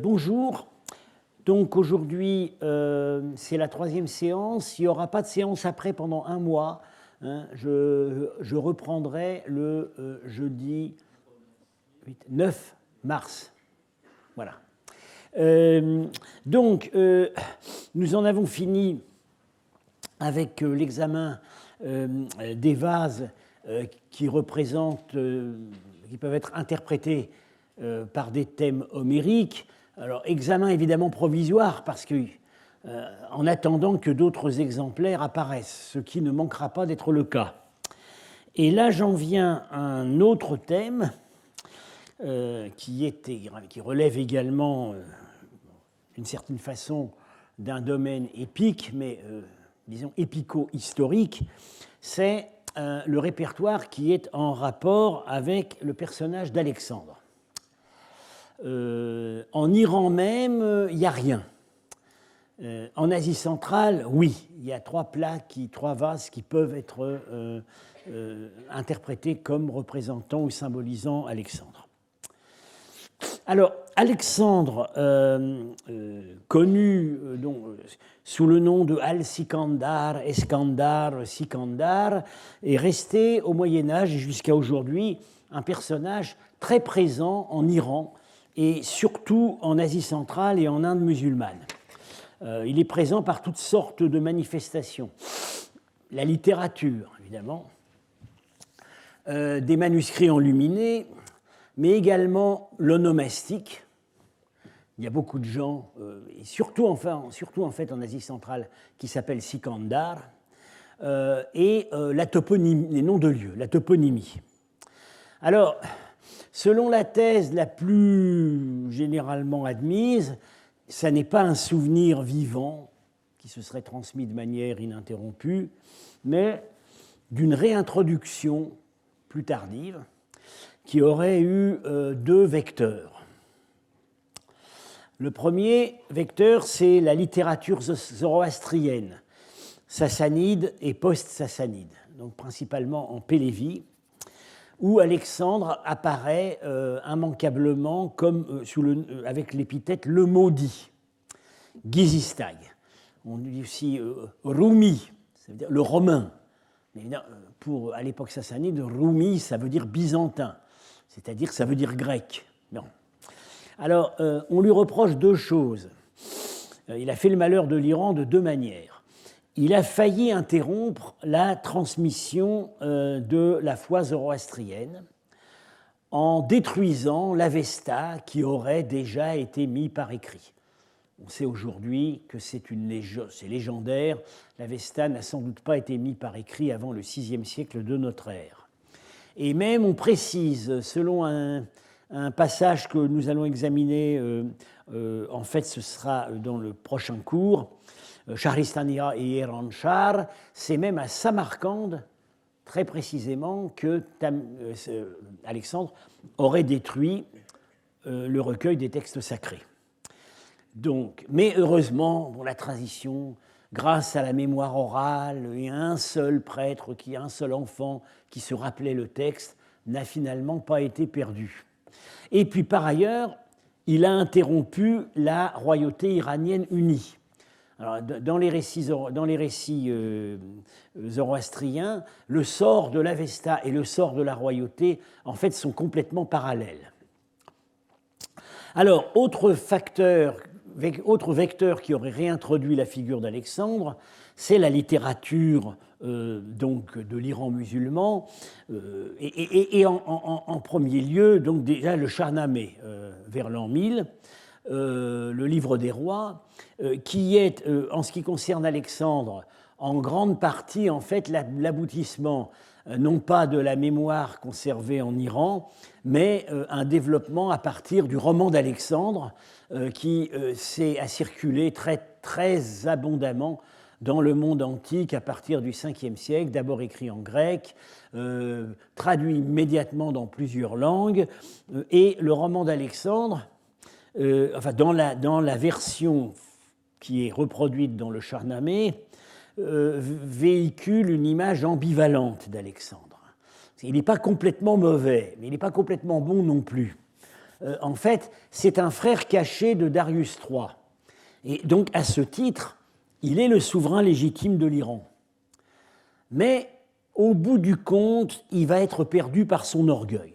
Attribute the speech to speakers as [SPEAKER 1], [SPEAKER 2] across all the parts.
[SPEAKER 1] Bonjour. Donc aujourd'hui, c'est la troisième séance. Il n'y aura pas de séance après pendant un mois. Hein. Je reprendrai le jeudi 9 mars. Voilà. Donc, nous en avons fini avec l'examen des vases qui représentent, qui peuvent être interprétés par des thèmes homériques. Alors, examen évidemment provisoire, parce que, en attendant que d'autres exemplaires apparaissent, ce qui ne manquera pas d'être le cas. Et là, j'en viens à un autre thème qui relève également, d'une certaine façon, d'un domaine épique, mais disons épico-historique, c'est le répertoire qui est en rapport avec le personnage d'Alexandre. En Iran même, il n'y a rien. En Asie centrale, oui, il y a trois vases qui peuvent être interprétés comme représentant ou symbolisant Alexandre. Alors, Alexandre, connu sous le nom de Al-Sikandar, Eskandar, Sikandar, est resté au Moyen-Âge et jusqu'à aujourd'hui un personnage très présent en Iran et surtout en Asie centrale et en Inde musulmane. Il est présent par toutes sortes de manifestations. La littérature, évidemment, des manuscrits enluminés, mais également l'onomastique. Il y a beaucoup de gens, et surtout en fait en Asie centrale, qui s'appellent Sikandar, et la toponymie, les noms de lieux, la toponymie. Alors, selon la thèse la plus généralement admise, ça n'est pas un souvenir vivant qui se serait transmis de manière ininterrompue, mais d'une réintroduction plus tardive qui aurait eu deux vecteurs. Le premier vecteur, c'est la littérature zoroastrienne, sassanide et post-sassanide, donc principalement en Pélévie, où Alexandre apparaît immanquablement comme, avec l'épithète le maudit, Gizistag. On dit aussi Rumi, ça veut dire le romain. Mais à l'époque sassanide, Rumi, ça veut dire byzantin, c'est-à-dire ça veut dire grec. Non. Alors, on lui reproche deux choses. Il a fait le malheur de l'Iran de deux manières. Il a failli interrompre la transmission de la foi zoroastrienne en détruisant l'Avesta qui aurait déjà été mis par écrit. On sait aujourd'hui que c'est légendaire. L'Avesta n'a sans doute pas été mis par écrit avant le VIe siècle de notre ère. Et même on précise, selon un passage que nous allons examiner, en fait ce sera dans le prochain cours, Shahristania et Iranshahr, c'est même à Samarcande, très précisément, que Alexandre aurait détruit le recueil des textes sacrés. Donc, mais heureusement, la tradition, grâce à la mémoire orale et à un seul prêtre, un seul enfant qui se rappelait le texte, n'a finalement pas été perdue. Et puis par ailleurs, il a interrompu la royauté iranienne unie. Alors, dans les récits zoroastriens, le sort de l'Avesta et le sort de la royauté, en fait, sont complètement parallèles. Alors, autre vecteur qui aurait réintroduit la figure d'Alexandre, c'est la littérature donc de l'Iran musulman, et en premier lieu, donc déjà le Shahnameh, vers l'an 1000, le livre des rois, qui est, en ce qui concerne Alexandre, en grande partie en fait l'aboutissement non pas de la mémoire conservée en Iran, mais un développement à partir du roman d'Alexandre qui a circulé très, très abondamment dans le monde antique à partir du Ve siècle, d'abord écrit en grec, traduit immédiatement dans plusieurs langues, et le roman d'Alexandre, dans la version qui est reproduite dans le Shahnameh, véhicule une image ambivalente d'Alexandre. Il n'est pas complètement mauvais, mais il n'est pas complètement bon non plus. en fait, c'est un frère caché de Darius III. Et donc, à ce titre, il est le souverain légitime de l'Iran. Mais, au bout du compte, il va être perdu par son orgueil,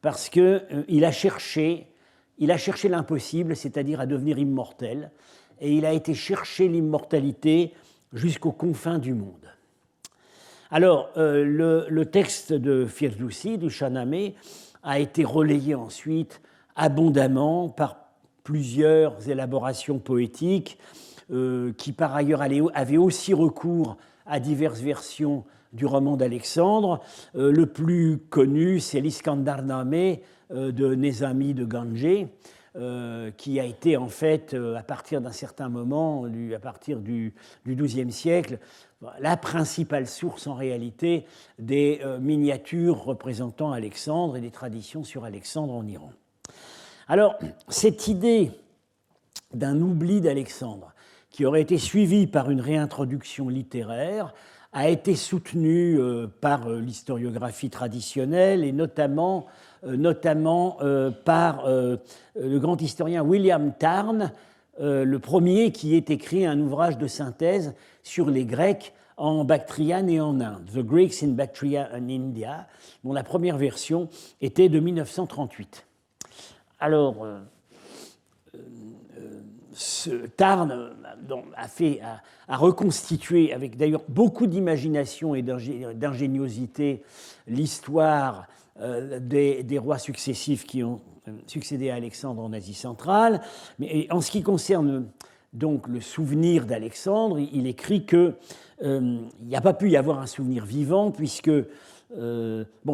[SPEAKER 1] parce qu'il a cherché l'impossible, c'est-à-dire à devenir immortel, et il a été chercher l'immortalité jusqu'aux confins du monde. Alors, le texte de Firdoussi, du Shahnameh, a été relayé ensuite abondamment par plusieurs élaborations poétiques qui, par ailleurs, avaient aussi recours à diverses versions du roman d'Alexandre. Le plus connu, c'est l'Iskandarnameh de Nezami de Ganjé, qui a été en fait, à partir d'un certain moment, à partir du XIIe siècle, la principale source en réalité des miniatures représentant Alexandre et des traditions sur Alexandre en Iran. Alors, cette idée d'un oubli d'Alexandre, qui aurait été suivie par une réintroduction littéraire, a été soutenue par l'historiographie traditionnelle et notamment par le grand historien William Tarn, le premier qui ait écrit un ouvrage de synthèse sur les Grecs en Bactriane et en Inde, The Greeks in Bactria and India, dont la première version était de 1938. Alors, Tarn a reconstitué, avec d'ailleurs beaucoup d'imagination et d'ingéniosité, l'histoire des rois successifs qui ont succédé à Alexandre en Asie centrale. Mais en ce qui concerne donc le souvenir d'Alexandre, il écrit qu'il n'y a pas pu y avoir un souvenir vivant, puisque,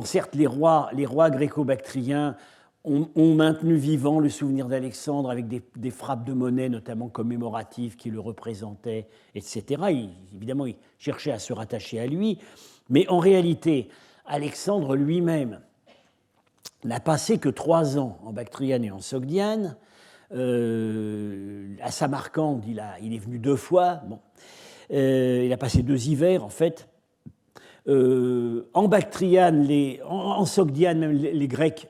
[SPEAKER 1] certes, les rois gréco-bactriens ont maintenu vivant le souvenir d'Alexandre avec des frappes de monnaie, notamment commémoratives, qui le représentaient, etc. Évidemment, ils cherchaient à se rattacher à lui. Mais en réalité, Alexandre lui-même n'a passé que 3 ans en Bactriane et en Sogdiane. À Samarcande, il est venu 2 fois. Il a passé 2 hivers, en fait. En Bactriane, en Sogdiane, même les Grecs,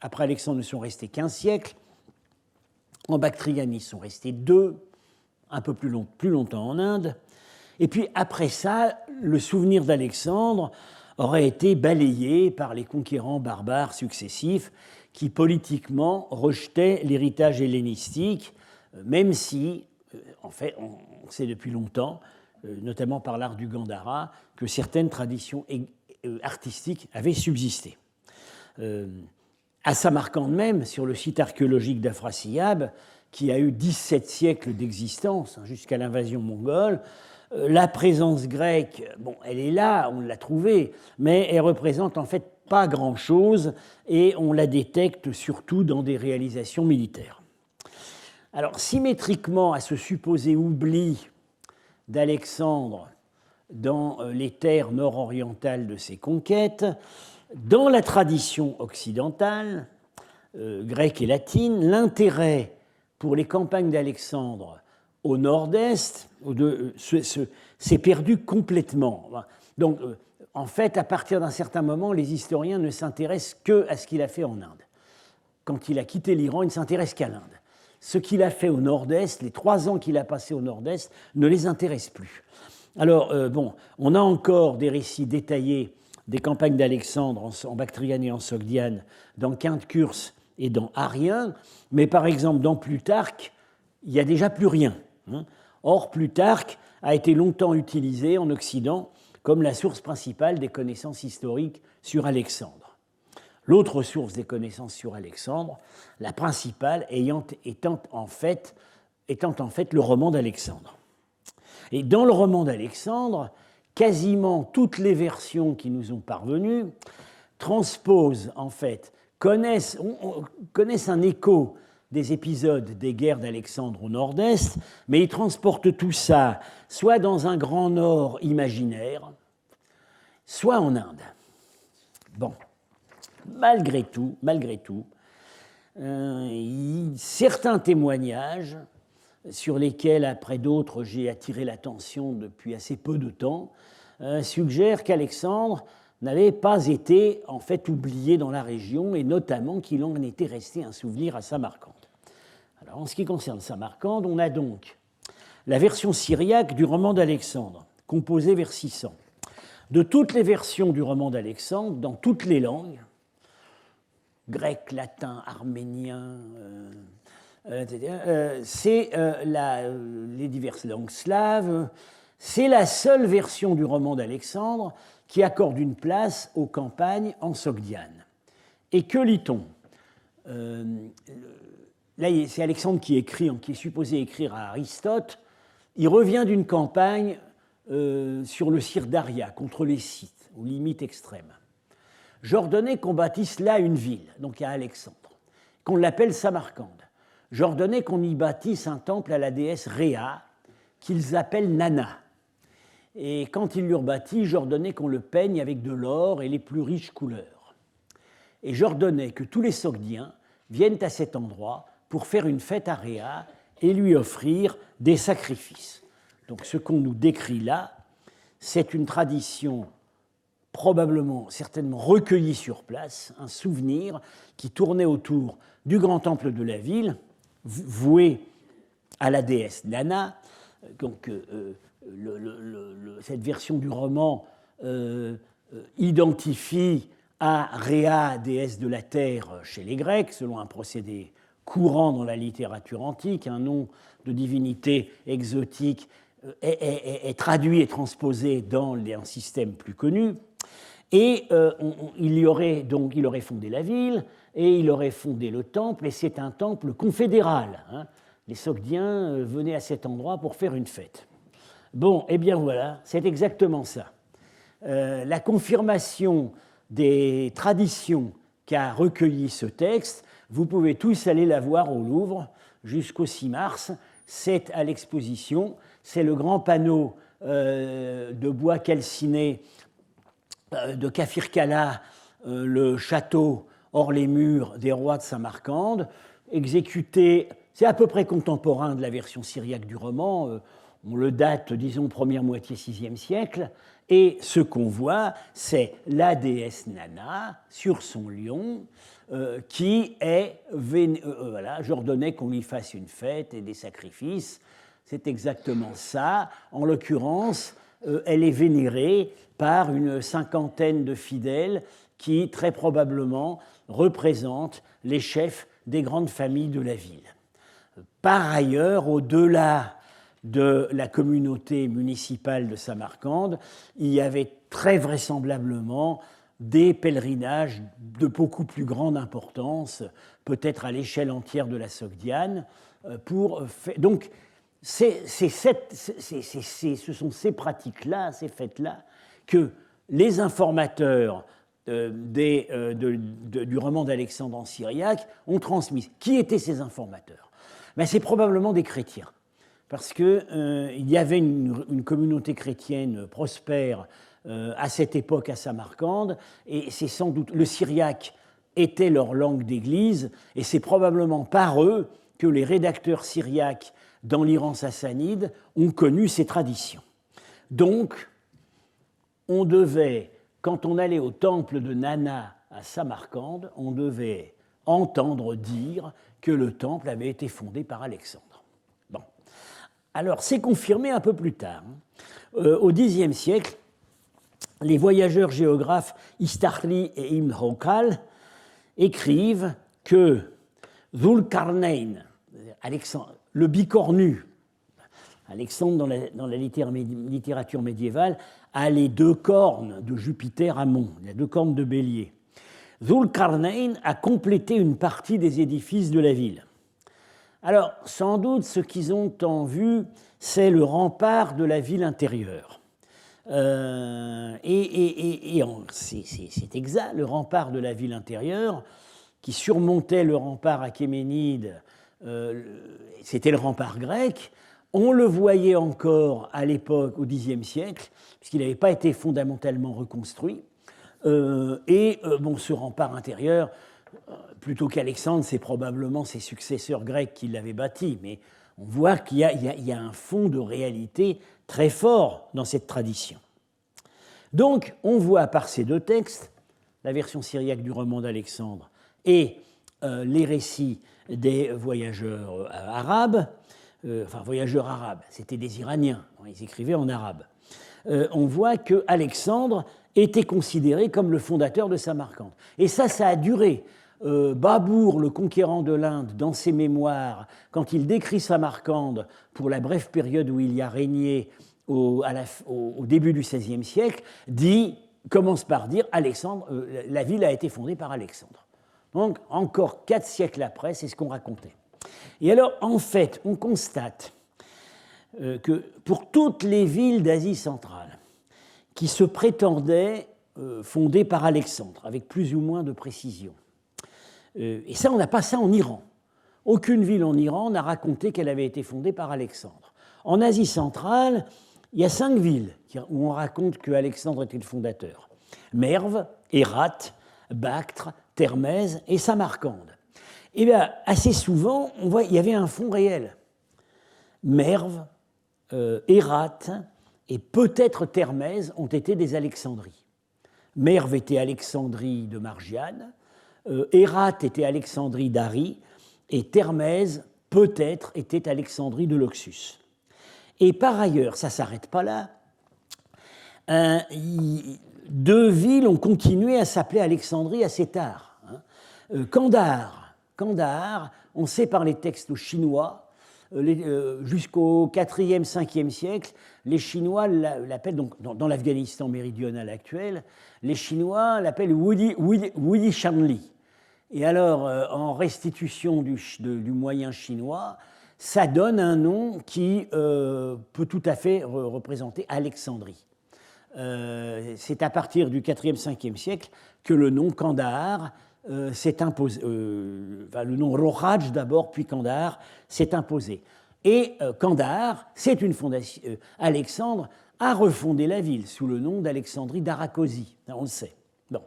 [SPEAKER 1] après Alexandre, ne sont restés qu'1 siècle. En Bactriane, ils sont restés 2, un peu plus longtemps en Inde. Et puis après ça, le souvenir d'Alexandre aurait été balayé par les conquérants barbares successifs qui politiquement rejetaient l'héritage hellénistique, même si, en fait, on sait depuis longtemps, notamment par l'art du Gandhara, que certaines traditions artistiques avaient subsisté. À Samarcande même, sur le site archéologique d'Afrasiyab, qui a eu 17 siècles d'existence jusqu'à l'invasion mongole, la présence grecque, elle est là, on l'a trouvée, mais elle représente en fait pas grand-chose et on la détecte surtout dans des réalisations militaires. Alors, symétriquement à ce supposé oubli d'Alexandre dans les terres nord-orientales de ses conquêtes, dans la tradition occidentale, grecque et latine, l'intérêt pour les campagnes d'Alexandre au nord-est s'est perdu complètement. Donc, en fait, à partir d'un certain moment, les historiens ne s'intéressent qu'à ce qu'il a fait en Inde. Quand il a quitté l'Iran, il ne s'intéresse qu'à l'Inde. Ce qu'il a fait au nord-est, les 3 ans qu'il a passés au nord-est, ne les intéresse plus. Alors, on a encore des récits détaillés des campagnes d'Alexandre en Bactriane et en Sogdiane dans Quinte-Curse et dans Arrien, mais par exemple dans Plutarque, il n'y a déjà plus rien. Or, Plutarque a été longtemps utilisé en Occident comme la source principale des connaissances historiques sur Alexandre. L'autre source des connaissances sur Alexandre, la principale étant en fait le roman d'Alexandre. Et dans le roman d'Alexandre, quasiment toutes les versions qui nous ont parvenues transposent, en fait, connaissent un écho des épisodes des guerres d'Alexandre au nord-est, mais ils transportent tout ça soit dans un grand nord imaginaire, soit en Inde. Malgré tout, certains témoignages sur lesquels, après d'autres, j'ai attiré l'attention depuis assez peu de temps, suggèrent qu'Alexandre n'avait pas été en fait oublié dans la région, et notamment qu'il en était resté un souvenir à Samarcande. Alors, en ce qui concerne Samarcande, on a donc la version syriaque du roman d'Alexandre, composée vers 600. De toutes les versions du roman d'Alexandre, dans toutes les langues, grec, latin, arménien, c'est les diverses langues slaves, c'est la seule version du roman d'Alexandre qui accorde une place aux campagnes en Sogdiane. Et que lit-on ? Là, c'est Alexandre qui est supposé écrire à Aristote. Il revient d'une campagne sur le Sire Daria, contre les Scythes, aux limites extrêmes. J'ordonnais qu'on bâtisse là une ville, donc à Alexandre, qu'on l'appelle Samarcande. J'ordonnais qu'on y bâtisse un temple à la déesse Rhea, qu'ils appellent Nana. Et quand ils l'eurent bâti, j'ordonnais qu'on le peigne avec de l'or et les plus riches couleurs. Et j'ordonnais que tous les Sogdiens viennent à cet endroit pour faire une fête à Rhea et lui offrir des sacrifices. Donc ce qu'on nous décrit là, c'est une tradition probablement, certainement recueillie sur place, un souvenir qui tournait autour du grand temple de la ville, voué à la déesse Nana. Donc cette version du roman identifie à Rhea, déesse de la terre chez les Grecs, selon un procédé courant dans la littérature antique. Un nom de divinité exotique est traduit et transposé dans un système plus connu. Et il aurait fondé la ville, et il aurait fondé le temple, et c'est un temple confédéral. Hein. Les Sogdiens venaient à cet endroit pour faire une fête. Bon, eh bien voilà, c'est exactement ça. La confirmation des traditions qu'a recueilli ce texte, vous pouvez tous aller la voir au Louvre jusqu'au 6 mars. C'est à l'exposition, c'est le grand panneau de bois calciné de Kafir-Kala, le château hors les murs des rois de Samarcande, exécuté, c'est à peu près contemporain de la version syriaque du roman, on le date, disons, première moitié 6e siècle, et ce qu'on voit, c'est la déesse Nana sur son lion, qui est, voilà, j'ordonnais qu'on lui fasse une fête et des sacrifices, c'est exactement ça. En l'occurrence, elle est vénérée par une cinquantaine de fidèles qui, très probablement, représentent les chefs des grandes familles de la ville. Par ailleurs, au-delà de la communauté municipale de Samarcande, il y avait très vraisemblablement des pèlerinages de beaucoup plus grande importance, peut-être à l'échelle entière de la Sogdiane. Donc, ce sont ces pratiques-là, ces fêtes-là, que les informateurs du roman d'Alexandre en syriaque ont transmis. Qui étaient ces informateurs ? Ben, c'est probablement des chrétiens, parce qu'il y avait une communauté chrétienne prospère à cette époque à Samarcande, et c'est sans doute le syriaque était leur langue d'église, et c'est probablement par eux que les rédacteurs syriaques dans l'Iran sassanide ont connu ces traditions. Donc, on devait, quand on allait au temple de Nana à Samarcande, on devait entendre dire que le temple avait été fondé par Alexandre. Bon. Alors, c'est confirmé un peu plus tard. Au Xe siècle, les voyageurs géographes Istarli et Ibn Hawqal écrivent que Dhul-Qarnayn, le bicornu, Alexandre dans la littérature médiévale a les deux cornes de Jupiter Ammon, les deux cornes de bélier. Dhul-Qarnayn a complété une partie des édifices de la ville. Alors, sans doute, ce qu'ils ont en vue, c'est le rempart de la ville intérieure. C'est exact, le rempart de la ville intérieure, qui surmontait le rempart achéménide, c'était le rempart grec. On le voyait encore à l'époque, au Xe siècle, puisqu'il n'avait pas été fondamentalement reconstruit. Ce rempart intérieur, plutôt qu'Alexandre, c'est probablement ses successeurs grecs qui l'avaient bâti, mais on voit qu'il y a un fond de réalité très fort dans cette tradition. Donc, on voit par ces deux textes, la version syriaque du roman d'Alexandre et les récits des voyageurs arabes, enfin voyageurs arabes, c'était des Iraniens, ils écrivaient en arabe. On voit que Alexandre était considéré comme le fondateur de Samarcande. Et ça a duré. Babour, le conquérant de l'Inde, dans ses mémoires, quand il décrit Samarcande pour la brève période où il y a régné au début du XVIe siècle, commence par dire Alexandre, la ville a été fondée par Alexandre. Donc, encore 4 siècles après, c'est ce qu'on racontait. Et alors, en fait, on constate que pour toutes les villes d'Asie centrale qui se prétendaient fondées par Alexandre, avec plus ou moins de précision, et ça, on n'a pas ça en Iran. Aucune ville en Iran n'a raconté qu'elle avait été fondée par Alexandre. En Asie centrale, il y a 5 villes où on raconte qu'Alexandre était le fondateur. Merv, Hérat, Bactre, Termèse et Samarcande. Et bien, assez souvent, on voit qu'il y avait un fond réel. Merv, Hérat et peut-être Termèse ont été des Alexandries. Merv était Alexandrie de Margiane, Hérat était Alexandrie d'Ari, et Termèse, peut-être, était Alexandrie de Loxus. Et par ailleurs, ça ne s'arrête pas là, 2 villes ont continué à s'appeler Alexandrie assez tard. Kandahar, on sait par les textes chinois, jusqu'au 4e, 5e siècle, les Chinois l'appellent, donc dans l'Afghanistan méridional actuel, les Chinois l'appellent Wudi Shanli. Et alors, en restitution du moyen chinois, ça donne un nom qui peut tout à fait représenter Alexandrie. C'est à partir du 4e, 5e siècle que le nom Kandahar s'est imposé. Le nom Rohaj d'abord, puis Kandahar s'est imposé. Et Kandahar, c'est une fondation. Alexandre a refondé la ville sous le nom d'Alexandrie d'Arakosi, on le sait. Bon.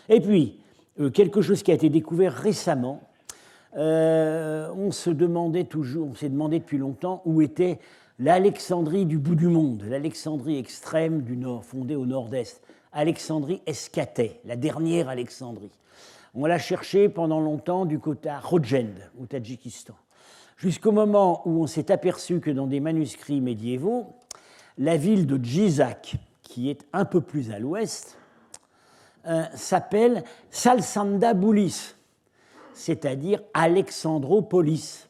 [SPEAKER 1] Et puis, quelque chose qui a été découvert récemment, on s'est demandé depuis longtemps où était l'Alexandrie du bout du monde, l'Alexandrie extrême du nord, fondée au nord-est, Alexandrie Escatée, la dernière Alexandrie. On l'a cherché pendant longtemps du côté à Khojend, au Tadjikistan, jusqu'au moment où on s'est aperçu que dans des manuscrits médiévaux, la ville de Djizak, qui est un peu plus à l'ouest, s'appelle Salsandaboulis, c'est-à-dire Alexandropolis.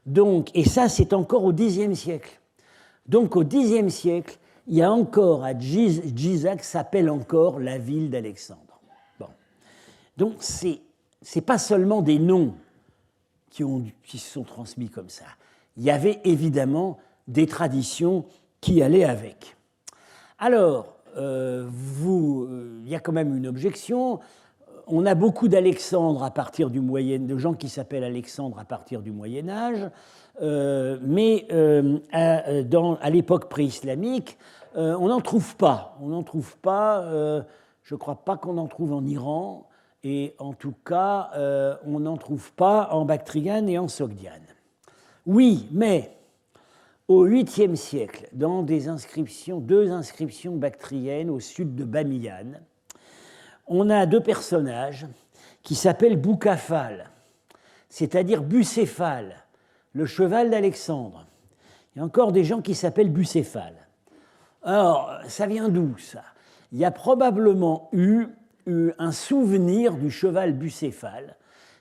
[SPEAKER 1] Donc, et ça, c'est encore au Xe siècle. Donc, au Xe siècle, il y a encore à Djizak s'appelle encore la ville d'Alexandre. Bon. Donc, c'est pas seulement des noms qui se sont transmis comme ça. Il y avait évidemment des traditions qui allaient avec. Alors, il y a quand même une objection. On a beaucoup d'Alexandre à partir du de gens qui s'appellent Alexandre à partir du Moyen Âge, mais à l'époque pré-islamique, on n'en trouve pas. On n'en trouve pas. Je ne crois pas qu'on en trouve en Iran, et en tout cas, on n'en trouve pas en Bactriane et en Sogdiane. Oui, mais au 8e siècle, dans deux inscriptions bactriennes au sud de Bamiyan, on a 2 personnages qui s'appellent Boucafal, c'est-à-dire Bucéphale, le cheval d'Alexandre. Il y a encore des gens qui s'appellent Bucéphale. Alors, ça vient d'où, ça? Il y a probablement eu un souvenir du cheval Bucéphale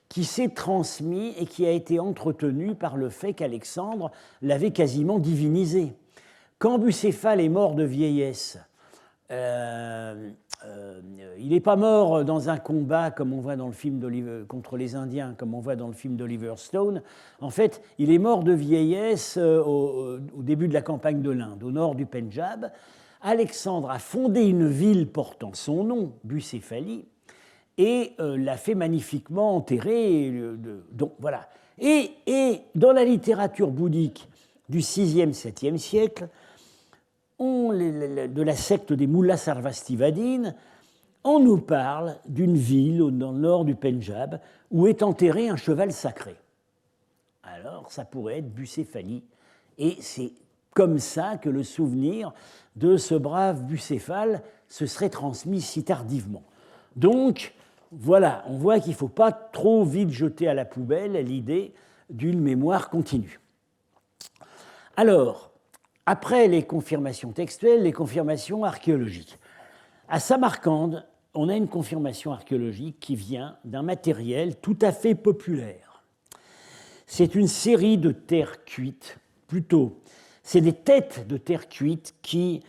[SPEAKER 1] qui s'est transmis et qui a été entretenu par le fait qu'Alexandre l'avait quasiment divinisé. Quand Bucéphale est mort de vieillesse, il n'est pas mort dans un combat comme on voit dans le film contre les Indiens, comme on voit dans le film d'Oliver Stone. En fait, il est mort de vieillesse au début de la campagne de l'Inde, au nord du Pendjab. Alexandre a fondé une ville portant son nom, Bucéphalie, et l'a fait magnifiquement enterrer. Donc voilà. Et dans la littérature bouddhique du 6e, 7e siècle, de la secte des Mullah Sarvastivadin, on nous parle d'une ville dans le nord du Pendjab où est enterré un cheval sacré. Alors, ça pourrait être Bucéphalie. Et c'est comme ça que le souvenir de ce brave Bucéphale se serait transmise si tardivement. Donc, voilà, on voit qu'il ne faut pas trop vite jeter à la poubelle l'idée d'une mémoire continue. Alors, après les confirmations textuelles, les confirmations archéologiques. À Samarcande, on a une confirmation archéologique qui vient d'un matériel tout à fait populaire. C'est une série de terres cuites, plutôt, c'est des têtes de terre cuite qui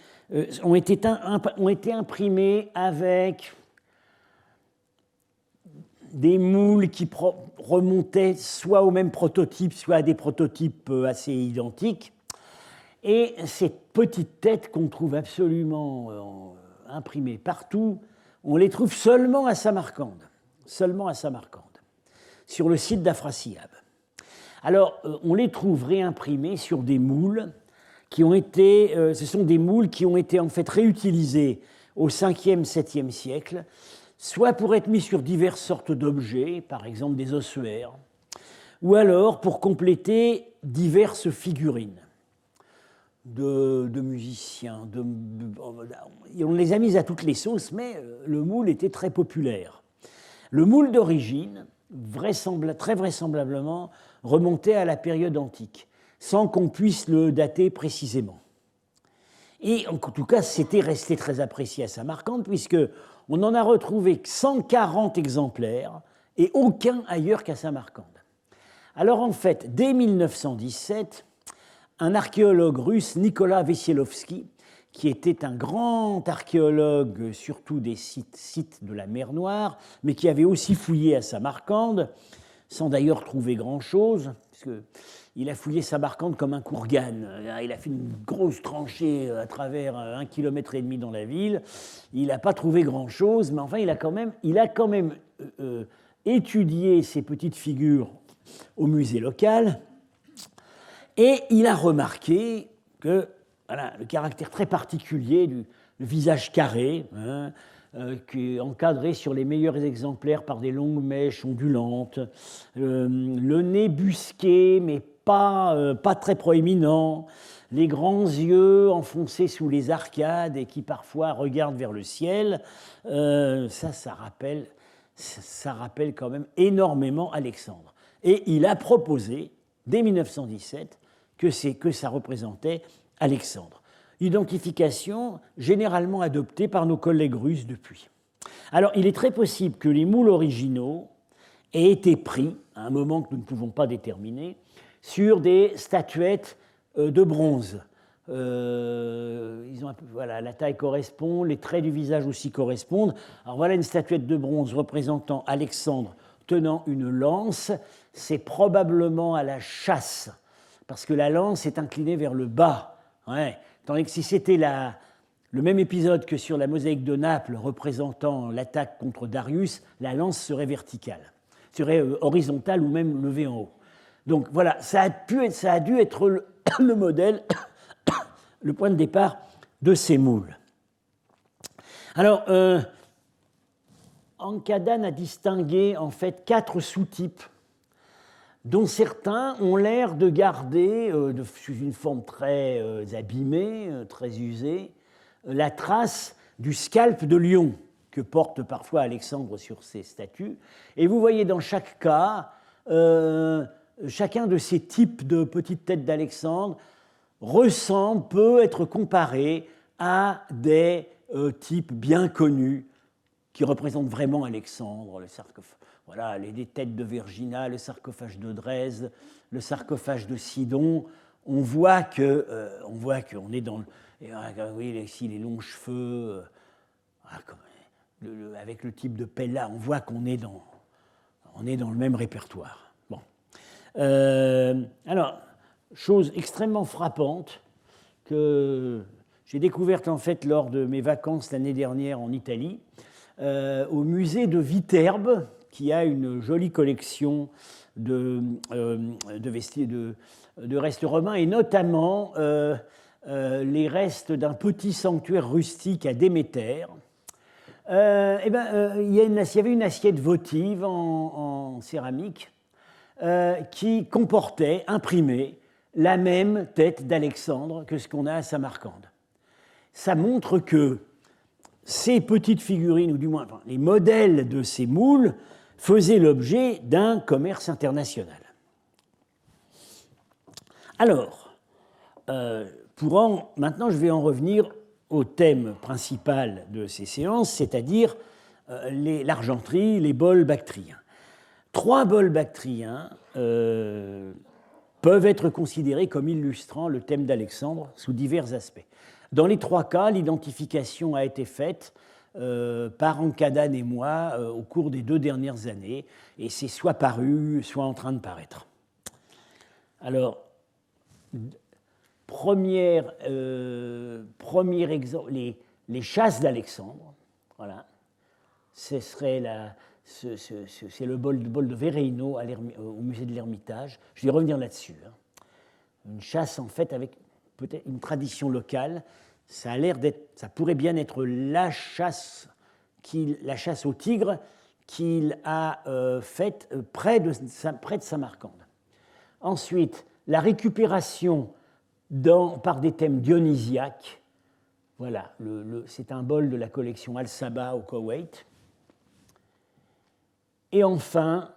[SPEAKER 1] ont été imprimées avec des moules qui remontaient soit au même prototype, soit à des prototypes assez identiques. Et ces petites têtes qu'on trouve absolument imprimées partout, on les trouve seulement à Samarcande, sur le site d'Afrasiab. Alors, on les trouve réimprimés sur des moules qui ont été, ce sont des moules qui ont été en fait réutilisés au 5e, 7e siècle, soit pour être mis sur diverses sortes d'objets, par exemple des ossuaires, ou alors pour compléter diverses figurines de musiciens. On les a mises à toutes les sauces, mais le moule était très populaire. Le moule d'origine, très vraisemblablement, remontait à la période antique, sans qu'on puisse le dater précisément. Et en tout cas, c'était resté très apprécié à Samarcande, puisqu'on en a retrouvé 140 exemplaires, et aucun ailleurs qu'à Samarcande. Alors en fait, dès 1917, un archéologue russe, Nicolas Vessielovski, qui était un grand archéologue, surtout des sites de la mer Noire, mais qui avait aussi fouillé à Samarcande, sans d'ailleurs trouver grand-chose, puisqu'il a fouillé Samarcande comme un Kourgan. Il a fait une grosse tranchée à travers 1,5 km dans la ville. Il n'a pas trouvé grand-chose, mais enfin, il a quand même étudié ces petites figures au musée local, et il a remarqué que voilà, le caractère très particulier du visage carré, qui est encadré sur les meilleurs exemplaires par des longues mèches ondulantes, le nez busqué mais pas très proéminent, les grands yeux enfoncés sous les arcades et qui parfois regardent vers le ciel, ça rappelle quand même énormément Alexandre. Et il a proposé, dès 1917, que ça représentait Alexandre. Identification généralement adoptée par nos collègues russes depuis. Alors, il est très possible que les moules originaux aient été pris, à un moment que nous ne pouvons pas déterminer, sur des statuettes de bronze. Voilà, la taille correspond, les traits du visage aussi correspondent. Alors voilà une statuette de bronze représentant Alexandre tenant une lance. C'est probablement à la chasse, parce que la lance est inclinée vers le bas. Ouais. Tandis que si c'était le même épisode que sur la mosaïque de Naples représentant l'attaque contre Darius, la lance serait verticale, serait horizontale ou même levée en haut. Donc voilà, ça a dû être le modèle, le point de départ de ces moules. Alors, Ankadan a distingué en fait 4 sous-types, dont certains ont l'air de garder, sous une forme très abîmée, très usée, la trace du scalp de lion que porte parfois Alexandre sur ses statues. Et vous voyez dans chaque cas, chacun de ces types de petites têtes d'Alexandre peut être comparé à des types bien connus qui représentent vraiment Alexandre, le sarcophage. Voilà, les têtes de Vergina, le sarcophage de Dresde, le sarcophage de Sidon. On voit qu'on est dans oui, les longs cheveux, avec le type de pella, on voit qu'on est dans le même répertoire. Bon. Alors, chose extrêmement frappante que j'ai découverte en fait lors de mes vacances l'année dernière en Italie, au musée de Viterbe, qui a une jolie collection de restes romains, et notamment les restes d'un petit sanctuaire rustique à Déméter. Il y avait une assiette votive en céramique qui comportait, imprimée, la même tête d'Alexandre que ce qu'on a à Samarcande. Ça montre que ces petites figurines, ou du moins les modèles de ces moules, faisaient l'objet d'un commerce international. Alors, maintenant je vais en revenir au thème principal de ces séances, c'est-à-dire l'argenterie, les bols bactriens. 3 bols bactriens peuvent être considérés comme illustrant le thème d'Alexandre sous divers aspects. Dans les 3 cas, l'identification a été faite par Ankadan et moi au cours des 2 dernières années, et c'est soit paru, soit en train de paraître. Alors, premier exemple, les chasses d'Alexandre, voilà, c'est le bol de Vereino au musée de l'Ermitage. Je vais revenir là-dessus. Hein. Une chasse, en fait, avec peut-être une tradition locale. Ça pourrait bien être la chasse au tigre qu'il a faite près de Samarcande. Ensuite, la récupération par des thèmes dionysiaques. Voilà, c'est un bol de la collection Al-Saba au Koweït. Et enfin,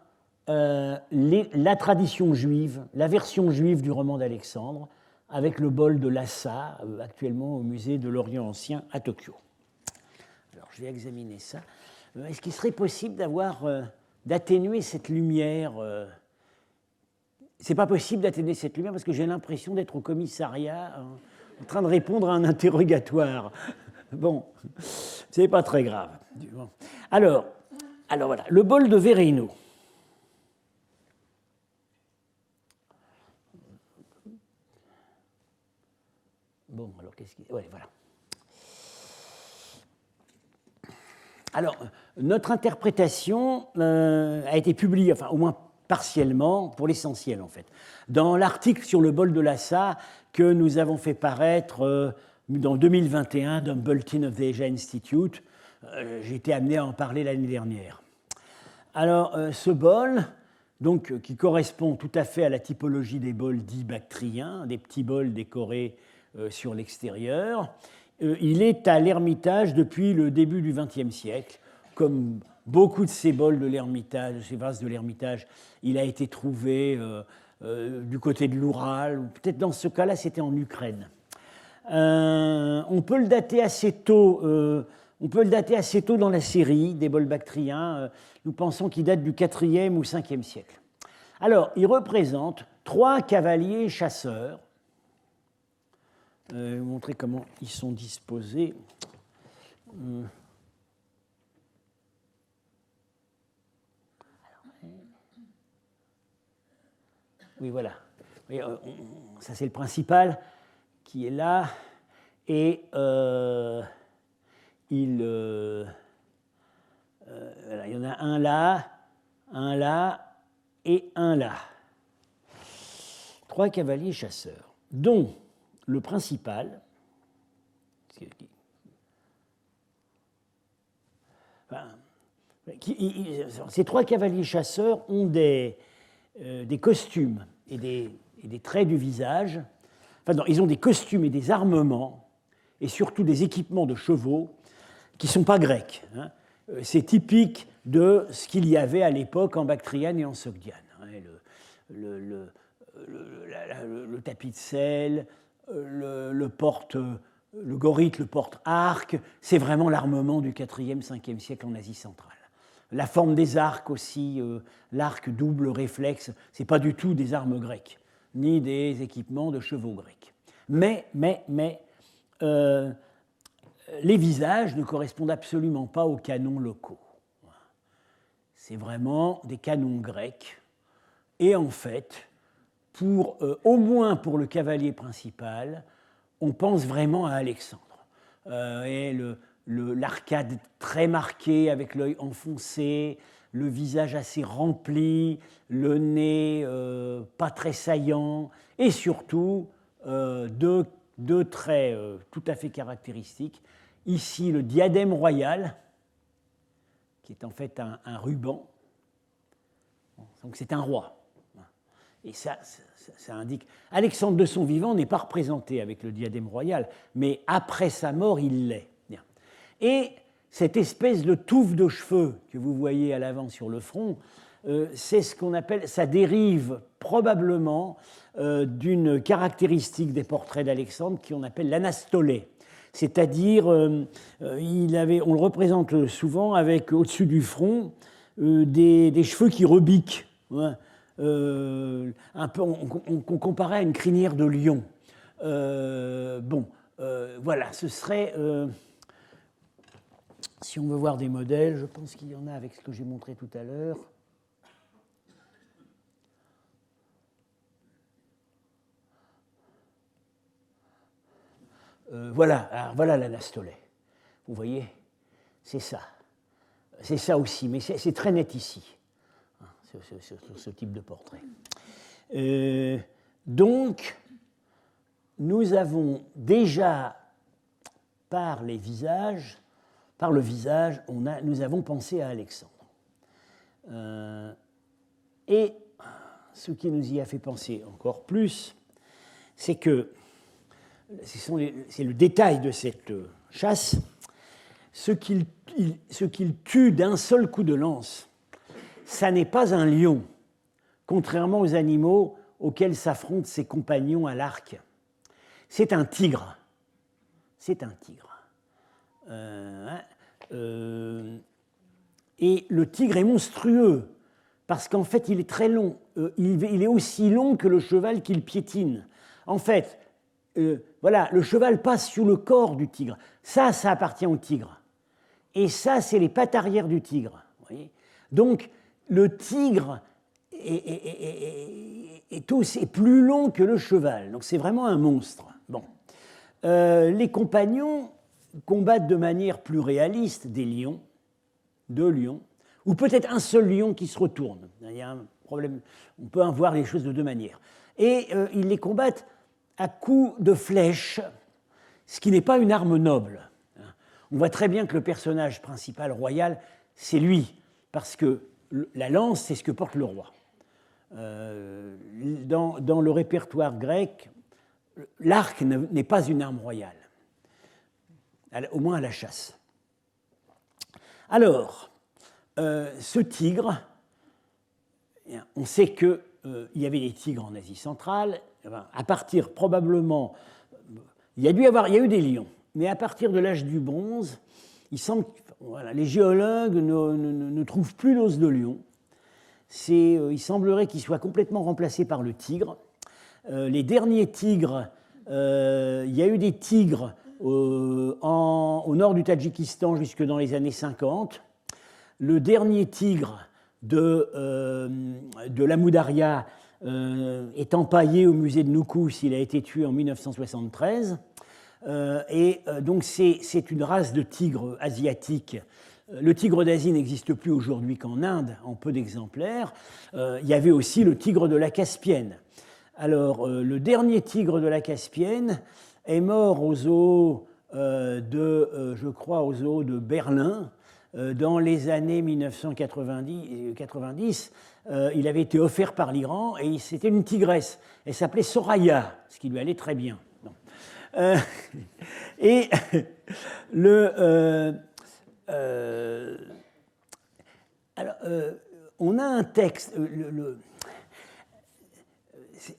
[SPEAKER 1] la tradition juive, la version juive du roman d'Alexandre, avec le bol de Lhasa, actuellement au musée de l'Orient ancien à Tokyo. Alors, je vais examiner ça. Est-ce qu'il serait possible d'atténuer cette lumière C'est pas possible d'atténuer cette lumière parce que j'ai l'impression d'être au commissariat en train de répondre à un interrogatoire. Bon, c'est pas très grave. Bon. Alors voilà, le bol de Vereino. Bon, alors qu'est-ce qu'il... Ouais, voilà. Alors, notre interprétation a été publiée, enfin au moins partiellement, pour l'essentiel en fait, dans l'article sur le bol de Lhasa que nous avons fait paraître dans 2021 dans Bulletin of the Asia Institute. J'ai été amené à en parler l'année dernière. Alors, ce bol, donc, qui correspond tout à fait à la typologie des bols dits bactriens, des petits bols décorés sur l'extérieur, il est à l'Ermitage depuis le début du XXe siècle. Comme beaucoup de ces bols de l'Ermitage, ces vases de l'Ermitage, il a été trouvé du côté de l'Oural, ou peut-être dans ce cas-là, c'était en Ukraine. On peut le dater assez tôt. On peut le dater assez tôt dans la série des bols bactriens. Nous pensons qu'il date du IVe ou Ve siècle. Alors, il représente 3 cavaliers chasseurs. Je vais vous montrer comment ils sont disposés. Oui, voilà. Ça, c'est le principal qui est là. Et il y en a un là et un là. 3 cavaliers chasseurs, dont le principal, ces 3 cavaliers chasseurs ont des costumes et des traits du visage. Enfin, non, ils ont des costumes et des armements, et surtout des équipements de chevaux qui ne sont pas grecs. Hein. C'est typique de ce qu'il y avait à l'époque en Bactriane et en Sogdiane. Hein. Le tapis de selle, le gorite, le porte-arc, c'est vraiment l'armement du IVe, Ve siècle en Asie centrale. La forme des arcs aussi, l'arc double réflexe, ce n'est pas du tout des armes grecques, ni des équipements de chevaux grecs. Mais les visages ne correspondent absolument pas aux canons locaux. C'est vraiment des canons grecs. Et en fait, au moins pour le cavalier principal, on pense vraiment à Alexandre. Et l'arcade très marquée avec l'œil enfoncé, le visage assez rempli, le nez pas très saillant, et surtout deux traits tout à fait caractéristiques. Ici, le diadème royal, qui est en fait un ruban. Donc c'est un roi. Et ça indique... Alexandre de son vivant n'est pas représenté avec le diadème royal, mais après sa mort, il l'est. Et cette espèce de touffe de cheveux que vous voyez à l'avant sur le front, c'est ce qu'on appelle, ça dérive probablement d'une caractéristique des portraits d'Alexandre qu'on appelle l'anastolé. C'est-à-dire, on le représente souvent avec au-dessus du front des cheveux qui rebiquent, hein, un peu, on comparait à une crinière de lion. Voilà, ce serait, si on veut voir des modèles, je pense qu'il y en a avec ce que j'ai montré tout à l'heure. Voilà l'anastolé. Vous voyez, c'est ça. C'est ça aussi, mais c'est très net ici, hein, sur ce type de portrait. Donc, nous avons déjà, par le visage, nous avons pensé à Alexandre. Et ce qui nous y a fait penser encore plus, c'est que c'est le détail de cette chasse. Ce qu'il tue d'un seul coup de lance, ça n'est pas un lion, contrairement aux animaux auxquels s'affrontent ses compagnons à l'arc. C'est un tigre. C'est un tigre. Et le tigre est monstrueux, parce qu'en fait, il est très long. Il est aussi long que le cheval qu'il piétine. En fait, voilà, le cheval passe sous le corps du tigre. Ça appartient au tigre. Et ça, c'est les pattes arrière du tigre. Vous voyez. Donc, le tigre est plus long que le cheval. Donc, c'est vraiment un monstre. Bon. Les compagnons combattent de manière plus réaliste des lions, deux lions, ou peut-être un seul lion qui se retourne. Il y a un problème. On peut en voir les choses de deux manières. Et ils les combattent à coups de flèches, ce qui n'est pas une arme noble. On voit très bien que le personnage principal royal, c'est lui, parce que la lance, c'est ce que porte le roi. Dans le répertoire grec, l'arc n'est pas une arme royale, au moins à la chasse. Alors, ce tigre, on sait qu'il y avait des tigres en Asie centrale. À partir probablement, il y a eu des lions, mais à partir de l'âge du bronze, il semble, les géologues ne trouvent plus d'os de lion. Il semblerait qu'il soit complètement remplacé par le tigre. Les derniers tigres, il y a eu des tigres au nord du Tadjikistan jusque dans les années 50. Le dernier tigre de l'Amoudaria est empaillé au musée de Noukous. Il a été tué en 1973. Donc c'est une race de tigres asiatiques. Le tigre d'Asie n'existe plus aujourd'hui qu'en Inde, en peu d'exemplaires. Il y avait aussi le tigre de la Caspienne. Alors, le dernier tigre de la Caspienne est mort au zoo je crois, au zoo de Berlin, dans les années 1990. Il avait été offert par l'Iran et c'était une tigresse. Elle s'appelait Soraya, ce qui lui allait très bien. Et on a un texte.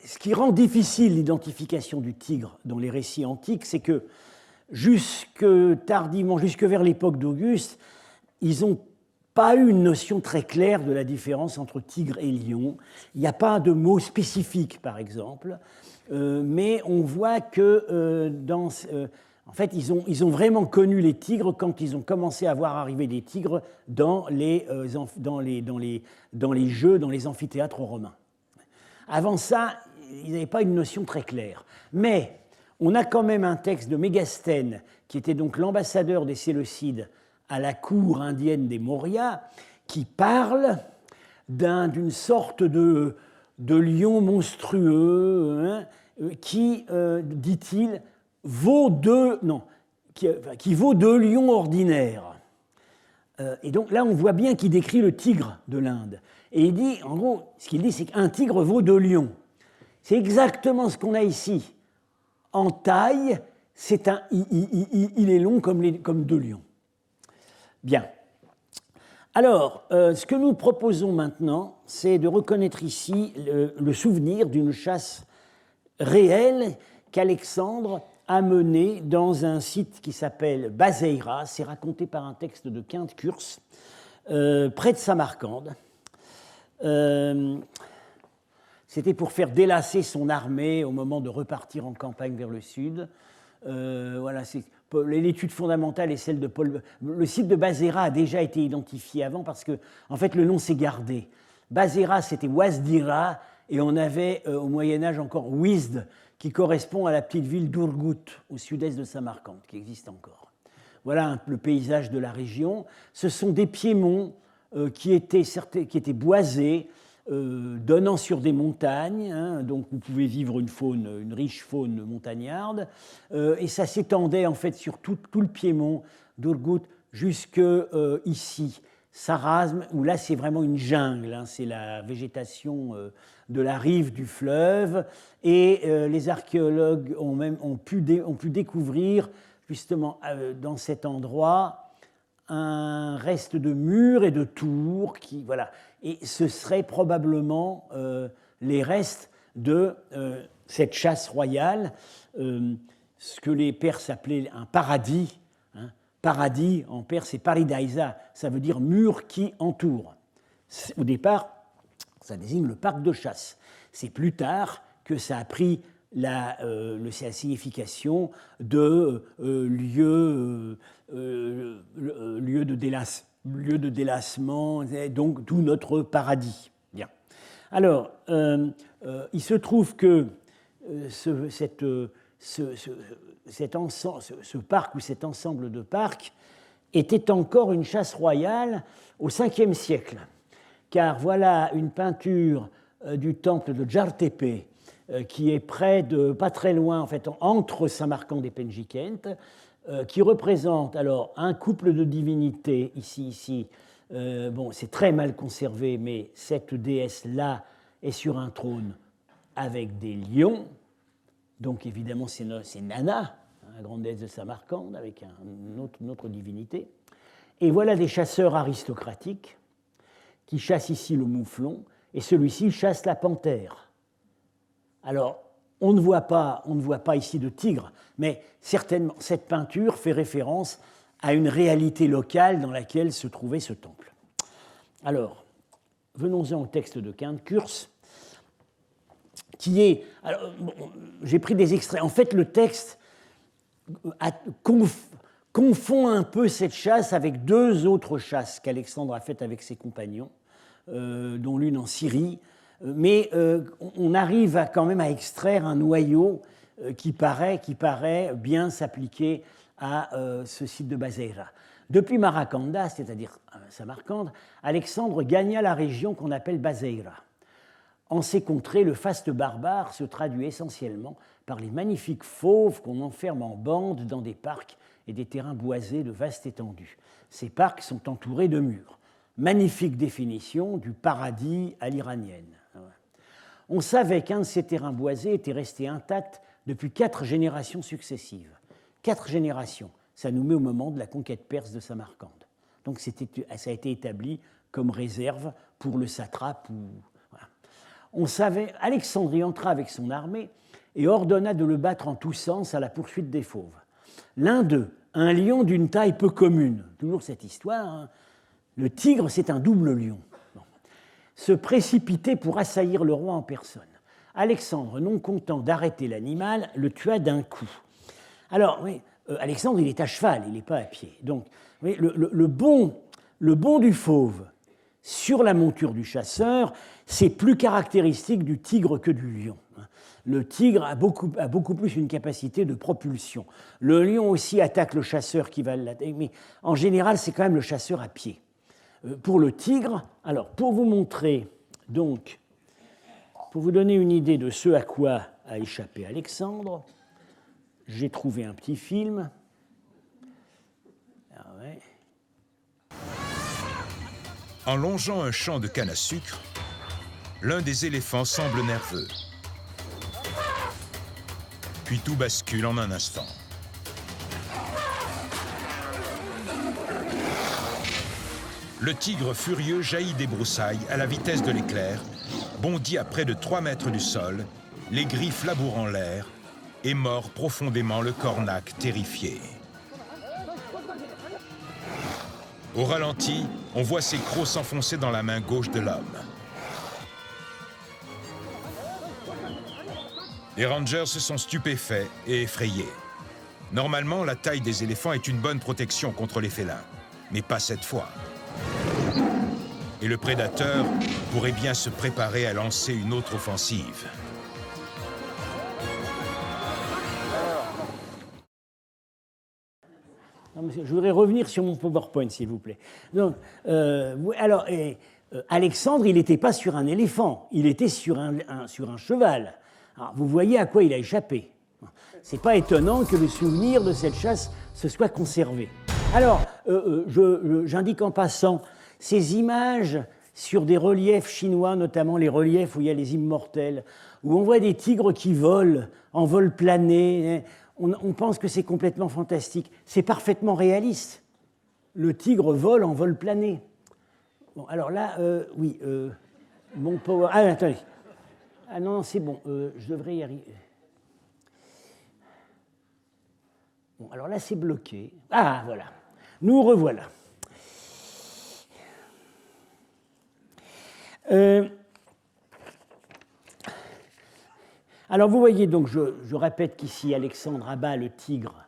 [SPEAKER 1] Ce qui rend difficile l'identification du tigre dans les récits antiques, c'est que jusque vers l'époque d'Auguste, ils n'ont pas eu une notion très claire de la différence entre tigre et lion. Il n'y a pas de mot spécifique, par exemple, mais on voit que en fait, ils ont vraiment connu les tigres quand ils ont commencé à voir arriver des tigres dans les jeux, dans les amphithéâtres romains. Avant ça, ils n'avaient pas une notion très claire. Mais on a quand même un texte de Mégastène, qui était donc l'ambassadeur des Séleucides à la cour indienne des Mauryas, qui parle d'une sorte de lion monstrueux, qui, dit-il, qui vaut deux lions ordinaires. Et donc là, on voit bien qu'il décrit le tigre de l'Inde. Et il dit, en gros, ce qu'il dit, c'est qu'un tigre vaut deux lions. C'est exactement ce qu'on a ici. En taille, il est long comme deux lions. Bien. Alors, ce que nous proposons maintenant, c'est de reconnaître ici le souvenir d'une chasse réelle qu'Alexandre a menée dans un site qui s'appelle Bazeira. C'est raconté par un texte de Quinte Kurs, près de Samarcande. C'était pour faire délasser son armée au moment de repartir en campagne vers le sud. Voilà, l'étude fondamentale est celle de Paul. Le site de Bazeira a déjà été identifié avant parce que, en fait, le nom s'est gardé. Bazeira, c'était Ouazdira, et on avait au Moyen-Âge encore Ouizd, qui correspond à la petite ville d'Ourgout, au sud-est de Samarcande, qui existe encore. Voilà le paysage de la région. Ce sont des piémonts qui étaient boisés, donnant sur des montagnes, hein, donc vous pouvez vivre une riche faune montagnarde, et ça s'étendait en fait sur tout le piémont d'Ourgout jusque ici, Sarrazme, où là c'est vraiment une jungle, hein, c'est la végétation de la rive du fleuve, et les archéologues ont pu découvrir justement dans cet endroit un reste de murs et de tours voilà. Et ce serait probablement les restes de cette chasse royale, ce que les Perses appelaient un paradis. Hein. Paradis, en perse, c'est paridaisa, ça veut dire mur qui entoure. Au départ, ça désigne le parc de chasse. C'est plus tard que ça a pris la signification de lieu de délassement, donc tout notre paradis. Bien. Alors, il se trouve que ce parc ou cet ensemble de parcs était encore une chasse royale au 5e siècle, car voilà une peinture du temple de Djartepe, qui est pas très loin, en fait, entre Samarcande et Penjikent, qui représente alors un couple de divinités, ici. Bon, c'est très mal conservé, mais cette déesse-là est sur un trône avec des lions. Donc évidemment, c'est Nana, la grande déesse de Samarcande, avec une autre divinité. Et voilà des chasseurs aristocratiques qui chassent ici le mouflon, et celui-ci chasse la panthère. Alors, on ne voit pas ici de tigre, mais certainement, cette peinture fait référence à une réalité locale dans laquelle se trouvait ce temple. Alors, venons-en au texte de Quinte Kurs, qui est... Alors, j'ai pris des extraits. En fait, le texte confond un peu cette chasse avec deux autres chasses qu'Alexandre a faites avec ses compagnons, dont l'une en Syrie, mais on arrive quand même à extraire un noyau qui paraît bien s'appliquer à ce site de Bazeira. Depuis Maracanda, c'est-à-dire Samarcande, Alexandre gagna la région qu'on appelle Bazeira. En ces contrées, le faste barbare se traduit essentiellement par les magnifiques fauves qu'on enferme en bande dans des parcs et des terrains boisés de vaste étendue. Ces parcs sont entourés de murs. Magnifique définition du paradis à l'iranienne. On savait qu'un de ces terrains boisés était resté intact depuis 4 générations successives. 4 générations, ça nous met au moment de la conquête perse de Samarcande. Donc ça a été établi comme réserve pour le satrape. Voilà. On savait, Alexandre y entra avec son armée et ordonna de le battre en tous sens à la poursuite des fauves. L'un d'eux, un lion d'une taille peu commune, toujours cette histoire, hein. Le tigre, c'est un double lion, se précipitait pour assaillir le roi en personne. Alexandre, non content d'arrêter l'animal, le tua d'un coup. Alors, oui, Alexandre, il est à cheval, il n'est pas à pied. Donc, oui, le bond du fauve sur la monture du chasseur, c'est plus caractéristique du tigre que du lion. Le tigre a beaucoup plus une capacité de propulsion. Le lion aussi attaque le chasseur qui va l'attaquer, mais en général, c'est quand même le chasseur à pied. Pour le tigre, alors pour vous montrer, donc, pour vous donner une idée de ce à quoi a échappé Alexandre, j'ai trouvé un petit film. Ah ouais.
[SPEAKER 2] En longeant un champ de canne à sucre, l'un des éléphants semble nerveux. Puis tout bascule en un instant. Le tigre furieux jaillit des broussailles à la vitesse de l'éclair, bondit à près de 3 mètres du sol, les griffes labourant l'air, et mord profondément le cornac terrifié. Au ralenti, on voit ses crocs s'enfoncer dans la main gauche de l'homme. Les rangers se sont stupéfaits et effrayés. Normalement, la taille des éléphants est une bonne protection contre les félins, mais pas cette fois. Et le prédateur pourrait bien se préparer à lancer une autre offensive.
[SPEAKER 1] Non, monsieur, je voudrais revenir sur mon PowerPoint, s'il vous plaît. Donc, Alexandre, il n'était pas sur un éléphant, il était sur un cheval. Alors, vous voyez à quoi il a échappé. Ce n'est pas étonnant que le souvenir de cette chasse se soit conservé. Alors, j'indique en passant, ces images sur des reliefs chinois, notamment les reliefs où il y a les immortels, où on voit des tigres qui volent, en vol plané, on pense que c'est complètement fantastique. C'est parfaitement réaliste. Le tigre vole en vol plané. Bon, alors là, oui, mon power... Ah, attendez. Ah non, c'est bon, je devrais y arriver. Bon, alors là, c'est bloqué. Ah, voilà. Nous revoilà. Alors, vous voyez, donc, je répète qu'ici, Alexandre abat le tigre.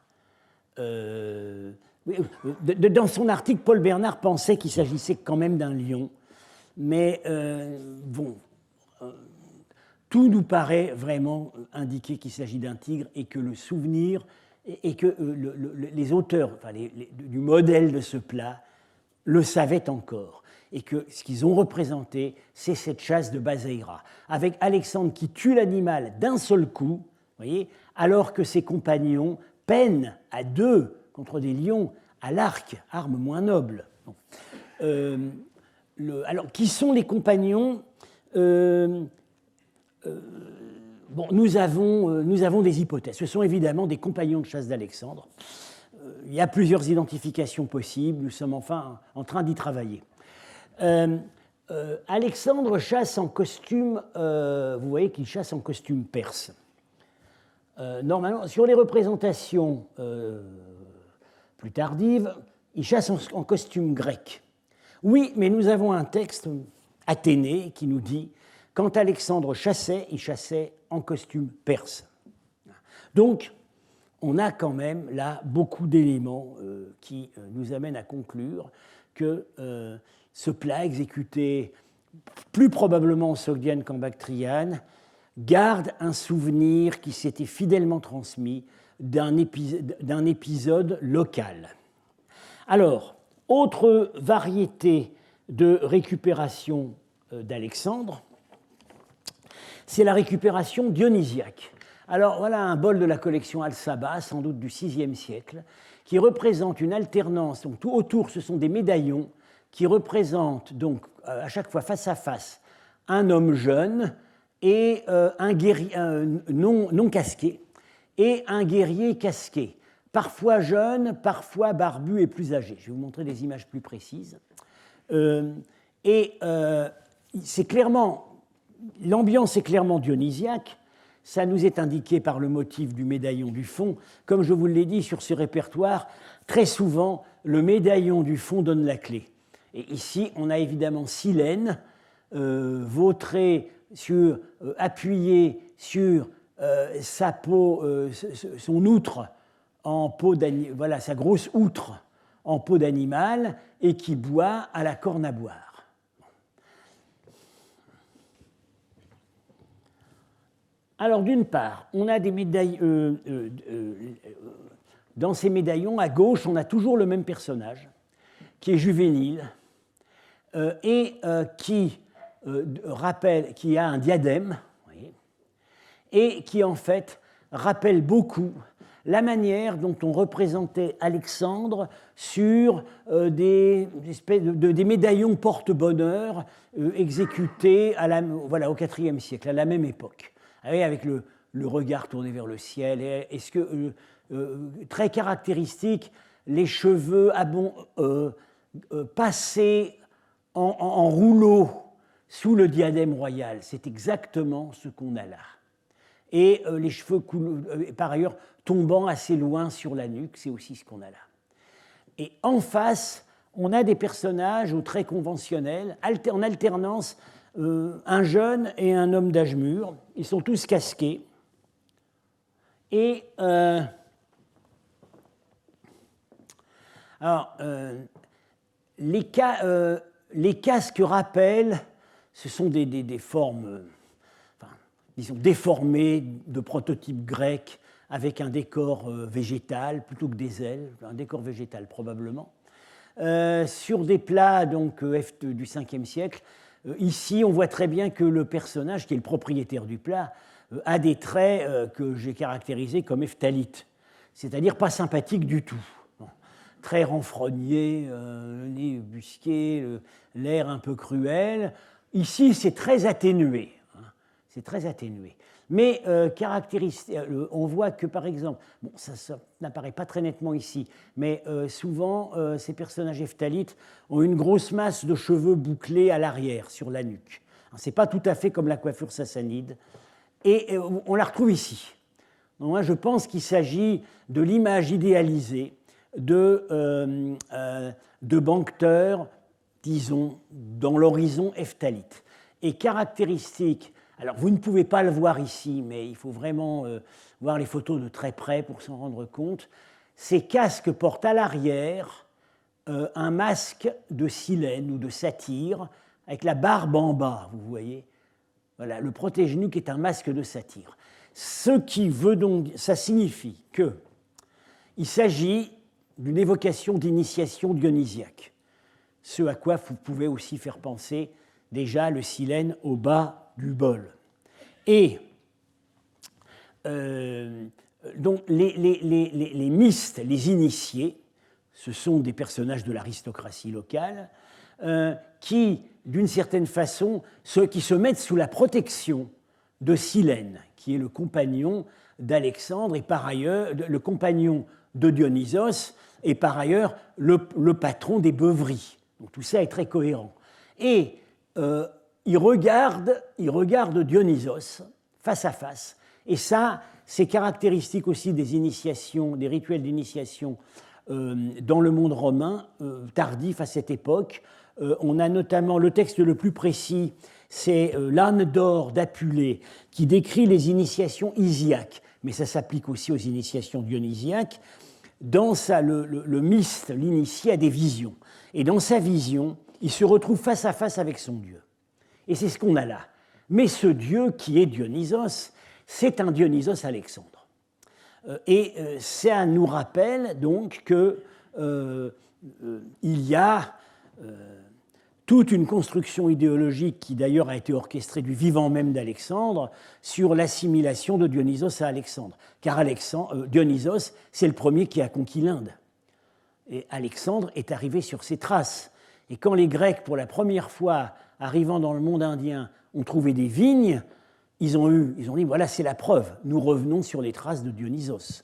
[SPEAKER 1] Dans son article, Paul Bernard pensait qu'il s'agissait quand même d'un lion. Mais, bon... tout nous paraît vraiment indiquer qu'il s'agit d'un tigre et que le souvenir et que les auteurs du modèle de ce plat le savaient encore et que ce qu'ils ont représenté, c'est cette chasse de Bazeira, avec Alexandre qui tue l'animal d'un seul coup, voyez, alors que ses compagnons peinent à deux contre des lions à l'arc, arme moins noble. Bon. Alors, qui sont les compagnons bon, nous avons des hypothèses. Ce sont évidemment des compagnons de chasse d'Alexandre. Il y a plusieurs identifications possibles. Nous sommes enfin en train d'y travailler. Alexandre chasse en costume, vous voyez qu'il chasse en costume perse. Normalement, sur les représentations plus tardives, il chasse en costume grec. Oui, mais nous avons un texte athénée qui nous dit quand Alexandre chassait, il chassait en costume perse. Donc, on a quand même là beaucoup d'éléments qui nous amènent à conclure que ce plat exécuté plus probablement en Sogdiane qu'en Bactriane garde un souvenir qui s'était fidèlement transmis d'un épisode local. Alors, autre variété de récupération d'Alexandre, c'est la récupération dionysiaque. Alors voilà un bol de la collection Al-Saba, sans doute du VIe siècle, qui représente une alternance. Donc, tout autour, ce sont des médaillons qui représentent donc à chaque fois face à face un homme jeune et un guerrier non casqué et un guerrier casqué, parfois jeune, parfois barbu et plus âgé. Je vais vous montrer des images plus précises. C'est clairement... L'ambiance est clairement dionysiaque, ça nous est indiqué par le motif du médaillon du fond. Comme je vous l'ai dit, sur ce répertoire, très souvent, le médaillon du fond donne la clé. Et ici, on a évidemment Silène, vautré appuyé sur sa peau, son outre en peau d'animal, voilà, sa grosse outre en peau d'animal, et qui boit à la corne à boire. Alors, d'une part, on a des médaillons. Dans ces médaillons, à gauche, on a toujours le même personnage, qui est juvénile, et qui a un diadème, vous voyez, et qui, en fait, rappelle beaucoup la manière dont on représentait Alexandre sur des médaillons porte-bonheur exécutés au IVe siècle, à la même époque. Avec le regard tourné vers le ciel. Est-ce que, très caractéristique, les cheveux passé en rouleau sous le diadème royal. C'est exactement ce qu'on a là. Et les cheveux, par ailleurs, tombant assez loin sur la nuque, c'est aussi ce qu'on a là. Et en face, on a des personnages aux traits conventionnels, en alternance, un jeune et un homme d'âge mûr. Ils sont tous casqués. Et les casques rappellent, ce sont des formes, disons, déformées de prototypes grecs avec un décor végétal plutôt que des ailes, un décor végétal probablement. Sur des plats donc, du 5e siècle, ici on voit très bien que le personnage, qui est le propriétaire du plat, a des traits que j'ai caractérisés comme phtalites, c'est-à-dire pas sympathiques du tout. Bon. Très renfrogné, le nez busqué, l'air un peu cruel. Ici, c'est très atténué. C'est très atténué. Mais on voit que, par exemple, bon, ça n'apparaît pas très nettement ici, mais souvent, ces personnages phtalites ont une grosse masse de cheveux bouclés à l'arrière, sur la nuque. Ce n'est pas tout à fait comme la coiffure sassanide. Et on la retrouve ici. Donc, moi, je pense qu'il s'agit de l'image idéalisée de banqueteurs, disons, dans l'horizon phthalite. Et caractéristique. Alors, vous ne pouvez pas le voir ici, mais il faut vraiment voir les photos de très près pour s'en rendre compte. Ces casques portent à l'arrière un masque de silène ou de satyre, avec la barbe en bas, vous voyez. Voilà, le protège-nuque est un masque de satyre. Ce qui veut donc, ça signifie qu'il s'agit d'une évocation d'initiation dionysiaque, ce à quoi vous pouvez aussi faire penser déjà le silène au bas du bol. Et donc les mystes, les initiés, ce sont des personnages de l'aristocratie locale qui, d'une certaine façon, qui se mettent sous la protection de Silène, qui est le compagnon d'Alexandre et par ailleurs le compagnon de Dionysos et par ailleurs le patron des beuveries. Donc tout ça est très cohérent. Et il regarde Dionysos face à face. Et ça, c'est caractéristique aussi des initiations, des rituels d'initiation dans le monde romain tardif à cette époque. On a notamment le texte le plus précis, c'est l'âne d'or d'Apulée, qui décrit les initiations isiaques, mais ça s'applique aussi aux initiations dionysiaques. Dans ça, le myste, l'initié, a des visions. Et dans sa vision, il se retrouve face à face avec son Dieu. Et c'est ce qu'on a là. Mais ce Dieu qui est Dionysos, c'est un Dionysos Alexandre. Et ça nous rappelle donc qu'il y a toute une construction idéologique qui d'ailleurs a été orchestrée du vivant même d'Alexandre sur l'assimilation de Dionysos à Alexandre. Car Dionysos, c'est le premier qui a conquis l'Inde. Et Alexandre est arrivé sur ses traces. Et quand les Grecs, pour la première fois, arrivant dans le monde indien, ont trouvé des vignes, ils ont dit, voilà, c'est la preuve, nous revenons sur les traces de Dionysos.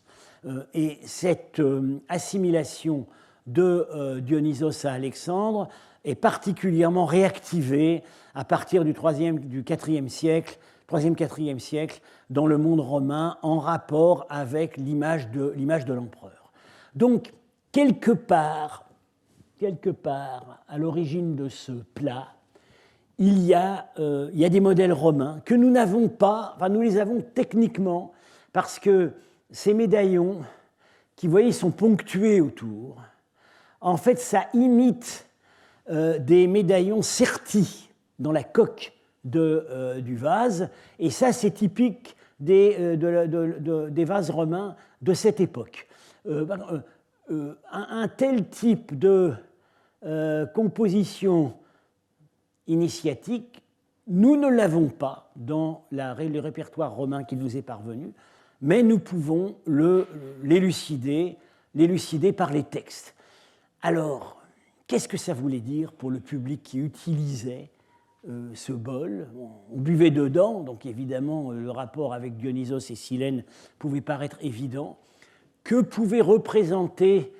[SPEAKER 1] Et cette assimilation de Dionysos à Alexandre est particulièrement réactivée à partir du 4e siècle, dans le monde romain, en rapport avec l'image de l'empereur. Donc, quelque part, à l'origine de ce plat, il y a des modèles romains que nous n'avons pas, enfin nous les avons techniquement, parce que ces médaillons, qui, vous voyez, sont ponctués autour, en fait, ça imite des médaillons sertis dans la coque du vase, et ça, c'est typique des vases romains de cette époque. Un tel type de composition initiatique, nous ne l'avons pas dans le répertoire romain qui nous est parvenu, mais nous pouvons l'élucider par les textes. Alors, qu'est-ce que ça voulait dire pour le public qui utilisait ce bol? On buvait dedans, donc évidemment le rapport avec Dionysos et Silène pouvait paraître évident. Que pouvait représenter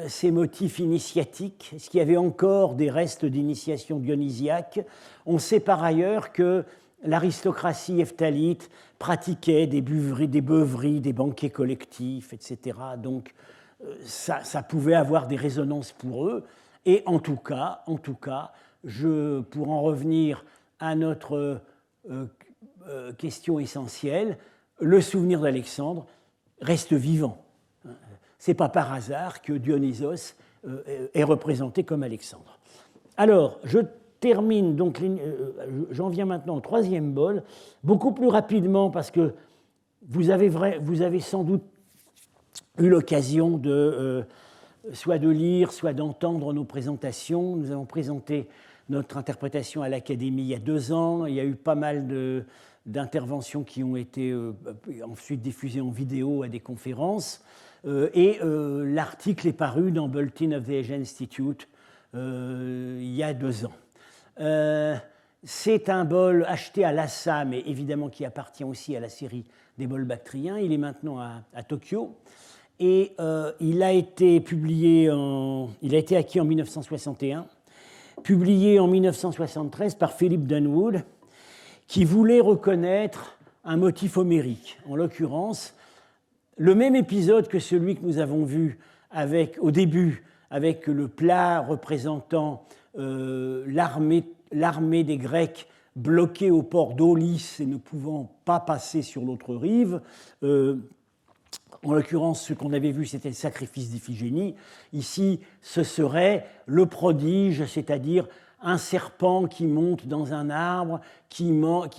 [SPEAKER 1] ces motifs initiatiques? Est-ce qu'il y avait encore des restes d'initiation dionysiaque? On sait par ailleurs que l'aristocratie ephtalite pratiquait des beuveries, des banquets collectifs, etc. Donc ça pouvait avoir des résonances pour eux. Et en tout cas, pour en revenir à notre question essentielle, le souvenir d'Alexandre reste vivant. Ce n'est pas par hasard que Dionysos est représenté comme Alexandre. Alors, je termine, donc j'en viens maintenant au troisième bol, beaucoup plus rapidement parce que vous avez sans doute eu l'occasion soit de lire, soit d'entendre nos présentations. Nous avons présenté notre interprétation à l'Académie il y a 2 ans. Il y a eu pas mal d'interventions qui ont été ensuite diffusées en vidéo à des conférences. Et l'article est paru dans Bulletin of the Age Institute il y a 2 ans. C'est un bol acheté à Lhasa, mais évidemment qui appartient aussi à la série des bols bactriens. Il est maintenant à Tokyo. Et il a été acquis en 1961, publié en 1973 par Philip Dunwood, qui voulait reconnaître un motif homérique. En l'occurrence, le même épisode que celui que nous avons vu au début, avec le plat représentant l'armée des Grecs bloquée au port d'Aulis et ne pouvant pas passer sur l'autre rive. En l'occurrence, ce qu'on avait vu, c'était le sacrifice d'Iphigénie. Ici, ce serait le prodige, c'est-à-dire un serpent qui monte dans un arbre, qui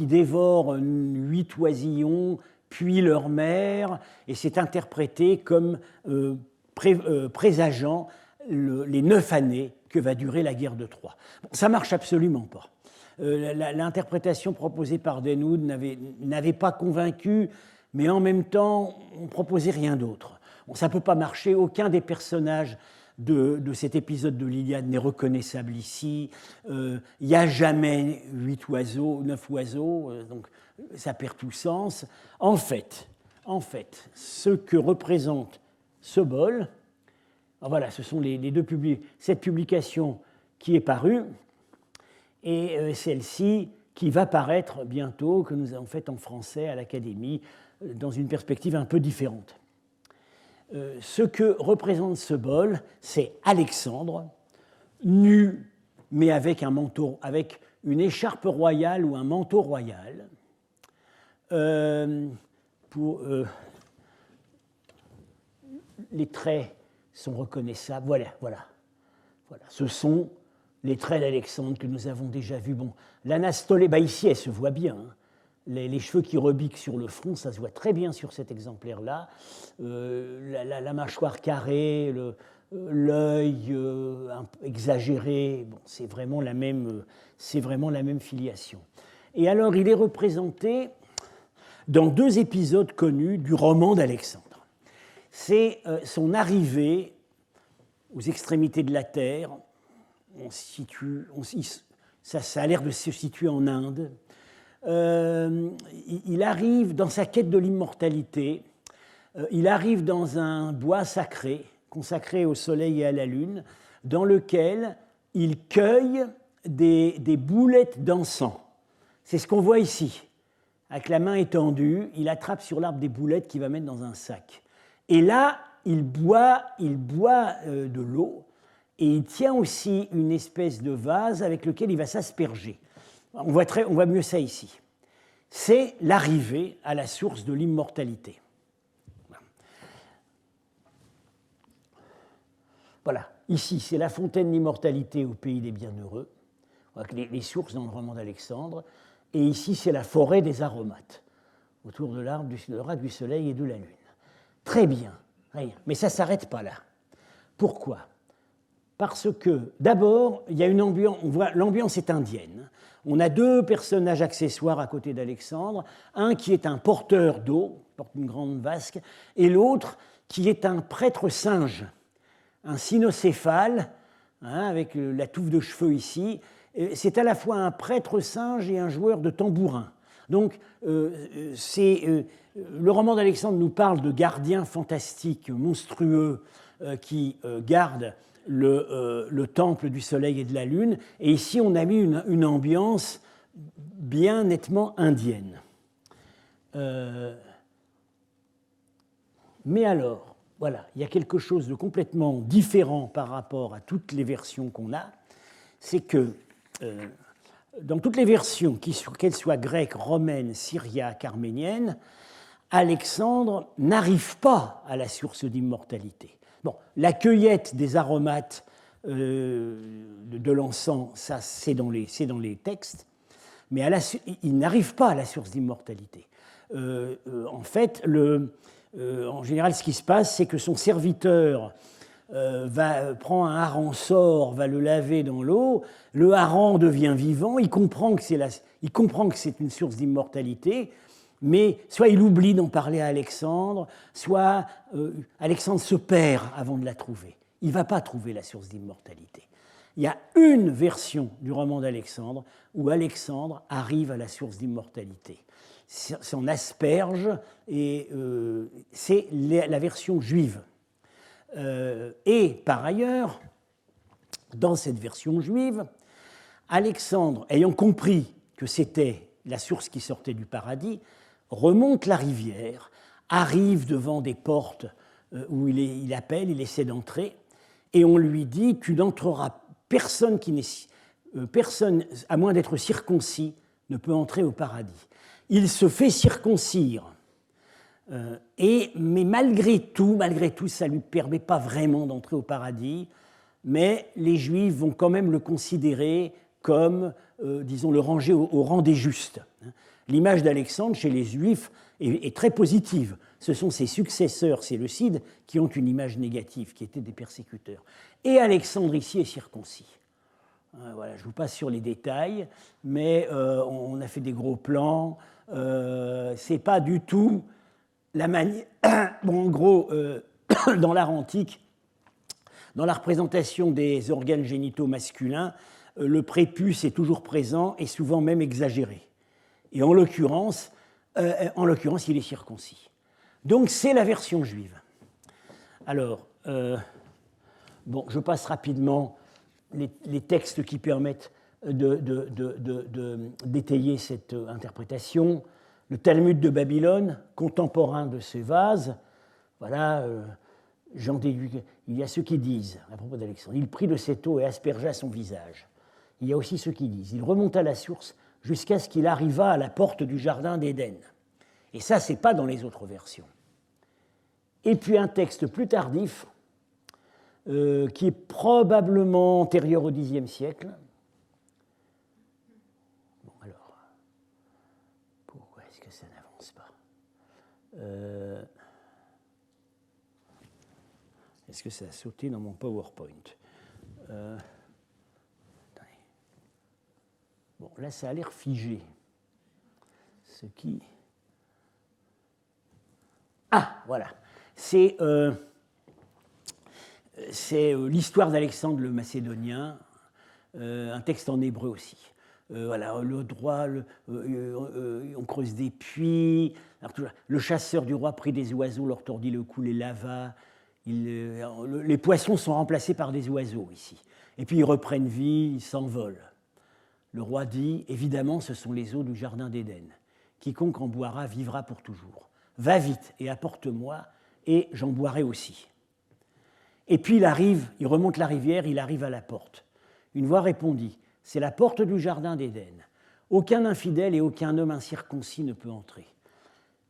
[SPEAKER 1] dévore 8 oisillons, puis leur mère, et c'est interprété comme présageant les 9 années que va durer la guerre de Troie. Bon, ça ne marche absolument pas. L'interprétation proposée par Dunwood n'avait pas convaincu, mais en même temps, on ne proposait rien d'autre. Bon, ça ne peut pas marcher, aucun des personnages de cet épisode de l'Iliade n'est reconnaissable ici. Il n'y a jamais 9 oiseaux, donc ça perd tout sens. En fait, ce que représente ce bol, voilà, ce sont cette publication qui est parue, et celle-ci qui va paraître bientôt, que nous avons faite en français à l'Académie, dans une perspective un peu différente. Ce que représente ce bol, c'est Alexandre, nu, mais avec un manteau, avec une écharpe royale ou un manteau royal. Les traits sont reconnaissables. Voilà. Ce sont les traits d'Alexandre que nous avons déjà vus. Bon, l'anastolée, ici, elle se voit bien. Hein. Les cheveux qui rebiquent sur le front, ça se voit très bien sur cet exemplaire-là. La mâchoire carrée, l'œil exagéré, bon, c'est vraiment la même filiation. Et alors, il est représenté dans 2 épisodes connus du roman d'Alexandre. C'est son arrivée aux extrémités de la Terre. Ça a l'air de se situer en Inde. Il arrive dans sa quête de l'immortalité, il arrive dans un bois sacré, consacré au soleil et à la lune, dans lequel il cueille des boulettes d'encens. C'est ce qu'on voit ici. Avec la main étendue, il attrape sur l'arbre des boulettes qu'il va mettre dans un sac. Et là, il boit de l'eau, et il tient aussi une espèce de vase avec lequel il va s'asperger. On voit mieux ça ici. C'est l'arrivée à la source de l'immortalité. Voilà, ici, c'est la fontaine d'immortalité au pays des bienheureux, les sources dans le roman d'Alexandre, et ici, c'est la forêt des aromates, autour de l'oracre du soleil et de la lune. Très bien, mais ça ne s'arrête pas là. Pourquoi ? Parce que, d'abord, il y a une ambiance, on voit, l'ambiance est indienne. On a 2 personnages accessoires à côté d'Alexandre, un qui est un porteur d'eau, porte une grande vasque, et l'autre qui est un prêtre singe, un cynocéphale, avec la touffe de cheveux ici. C'est à la fois un prêtre singe et un joueur de tambourin. Donc, le roman d'Alexandre nous parle de gardiens fantastiques, monstrueux, qui garde le temple du soleil et de la lune. Et ici, on a mis une ambiance bien nettement indienne. Mais alors, voilà, il y a quelque chose de complètement différent par rapport à toutes les versions qu'on a, c'est que dans toutes les versions, qu'elles soient grecques, romaines, syriaques, arméniennes, Alexandre n'arrive pas à la source d'immortalité. Bon, la cueillette des aromates de l'encens, ça c'est dans les textes, mais il n'arrive pas à la source d'immortalité. En fait, en général, ce qui se passe, c'est que son serviteur prend un hareng sort, va le laver dans l'eau, le hareng devient vivant, il comprend que c'est une source d'immortalité, mais soit il oublie d'en parler à Alexandre, soit Alexandre se perd avant de la trouver. Il ne va pas trouver la source d'immortalité. Il y a une version du roman d'Alexandre où Alexandre arrive à la source d'immortalité. C'est en Asperge, et c'est la version juive. Et par ailleurs, dans cette version juive, Alexandre, ayant compris que c'était la source qui sortait du paradis, remonte la rivière, arrive devant des portes où il appelle, il essaie d'entrer, et on lui dit « Tu n'entreras, personne, à moins d'être circoncis, ne peut entrer au paradis. » Il se fait circoncire. Mais malgré tout, ça ne lui permet pas vraiment d'entrer au paradis, mais les Juifs vont quand même le considérer comme, disons, le ranger au rang des justes. L'image d'Alexandre chez les Juifs est très positive. Ce sont ses successeurs séleucides qui ont une image négative, qui étaient des persécuteurs. Et Alexandre ici est circoncis. Voilà, je vous passe sur les détails, mais on a fait des gros plans. C'est pas du tout la manière. Bon, en gros, dans l'art antique, dans la représentation des organes génitaux masculins, le prépuce est toujours présent et souvent même exagéré. Et en l'occurrence, il est circoncis. Donc c'est la version juive. Alors, bon, je passe rapidement les textes qui permettent d'étayer cette interprétation. Le Talmud de Babylone, contemporain de ces vases, voilà, j'en déduis. Il y a ceux qui disent, à propos d'Alexandre, il prit de cette eau et aspergea son visage. Il y a aussi ceux qui disent, il remonta à la source jusqu'à ce qu'il arriva à la porte du jardin d'Éden. Et ça, ce n'est pas dans les autres versions. Et puis un texte plus tardif, qui est probablement antérieur au Xe siècle. Bon, alors, pourquoi est-ce que ça n'avance pas ? Est-ce que ça a sauté dans mon PowerPoint ? Bon, là, ça a l'air figé. Ce qui... Ah, voilà. C'est l'histoire d'Alexandre le Macédonien, un texte en hébreu aussi. Voilà, le droit, on creuse des puits. Alors, le chasseur du roi prit des oiseaux, leur tordit le cou, les lava. Les poissons sont remplacés par des oiseaux ici. Et puis ils reprennent vie, ils s'envolent. Le roi dit, évidemment, ce sont les eaux du jardin d'Éden. Quiconque en boira vivra pour toujours. Va vite et apporte-moi, et j'en boirai aussi. Et puis il remonte la rivière, il arrive à la porte. Une voix répondit, c'est la porte du jardin d'Éden. Aucun infidèle et aucun homme incirconcis ne peut entrer.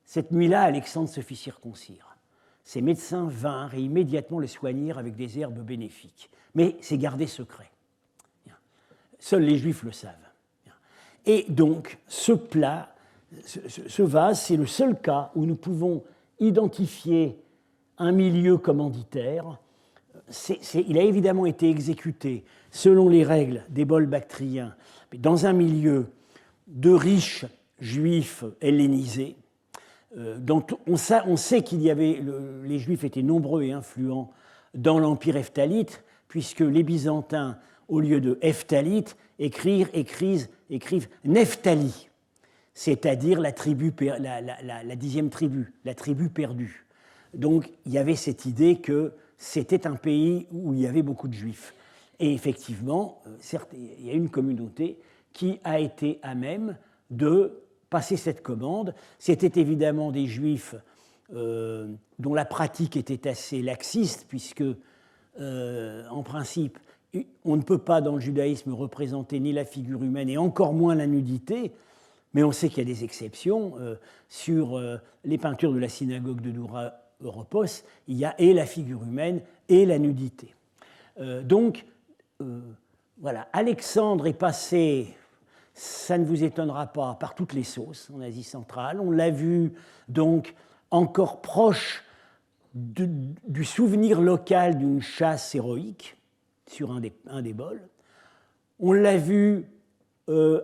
[SPEAKER 1] Cette nuit-là, Alexandre se fit circoncire. Ses médecins vinrent et immédiatement le soignèrent avec des herbes bénéfiques. Mais c'est gardé secret. Seuls les Juifs le savent. Et donc, ce plat, ce vase, c'est le seul cas où nous pouvons identifier un milieu commanditaire. Il a évidemment été exécuté selon les règles des bols bactriens, mais dans un milieu de riches juifs hellénisés. Dont on sait qu'il y avait, les Juifs étaient nombreux et influents dans l'Empire hephtalite, puisque les Byzantins, au lieu de Heptalite, écrivent Nephtali, c'est-à-dire la 10e tribu, la tribu perdue. Donc il y avait cette idée que c'était un pays où il y avait beaucoup de juifs. Et effectivement, certes, il y a une communauté qui a été à même de passer cette commande. C'était évidemment des juifs dont la pratique était assez laxiste, puisque, en principe, on ne peut pas dans le judaïsme représenter ni la figure humaine et encore moins la nudité, mais on sait qu'il y a des exceptions. Sur les peintures de la synagogue de Doura Europos, il y a et la figure humaine et la nudité. Donc, voilà, Alexandre est passé, ça ne vous étonnera pas, par toutes les sauces en Asie centrale. On l'a vu donc encore proche du souvenir local d'une chasse héroïque sur un des bols. On l'a vu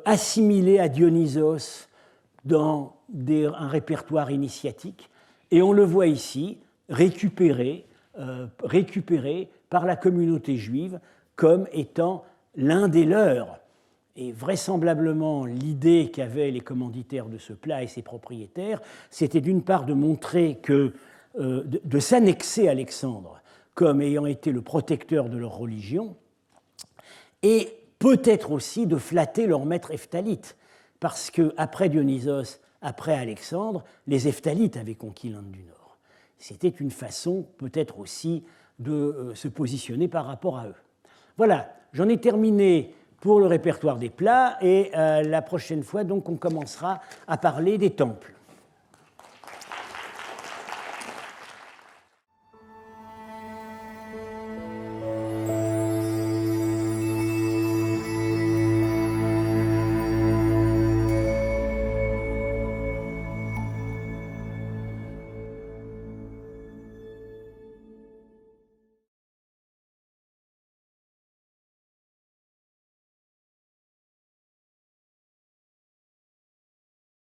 [SPEAKER 1] assimilé à Dionysos dans un répertoire initiatique, et on le voit ici récupéré par la communauté juive comme étant l'un des leurs. Et vraisemblablement, l'idée qu'avaient les commanditaires de ce plat et ses propriétaires, c'était d'une part de montrer que, de s'annexer à Alexandre comme ayant été le protecteur de leur religion, et peut-être aussi de flatter leur maître Ephtalite, parce qu'après Dionysos, après Alexandre, les Ephthalites avaient conquis l'Inde du Nord. C'était une façon peut-être aussi de se positionner par rapport à eux. Voilà, j'en ai terminé pour le répertoire des plats, et la prochaine fois, donc, on commencera à parler des temples.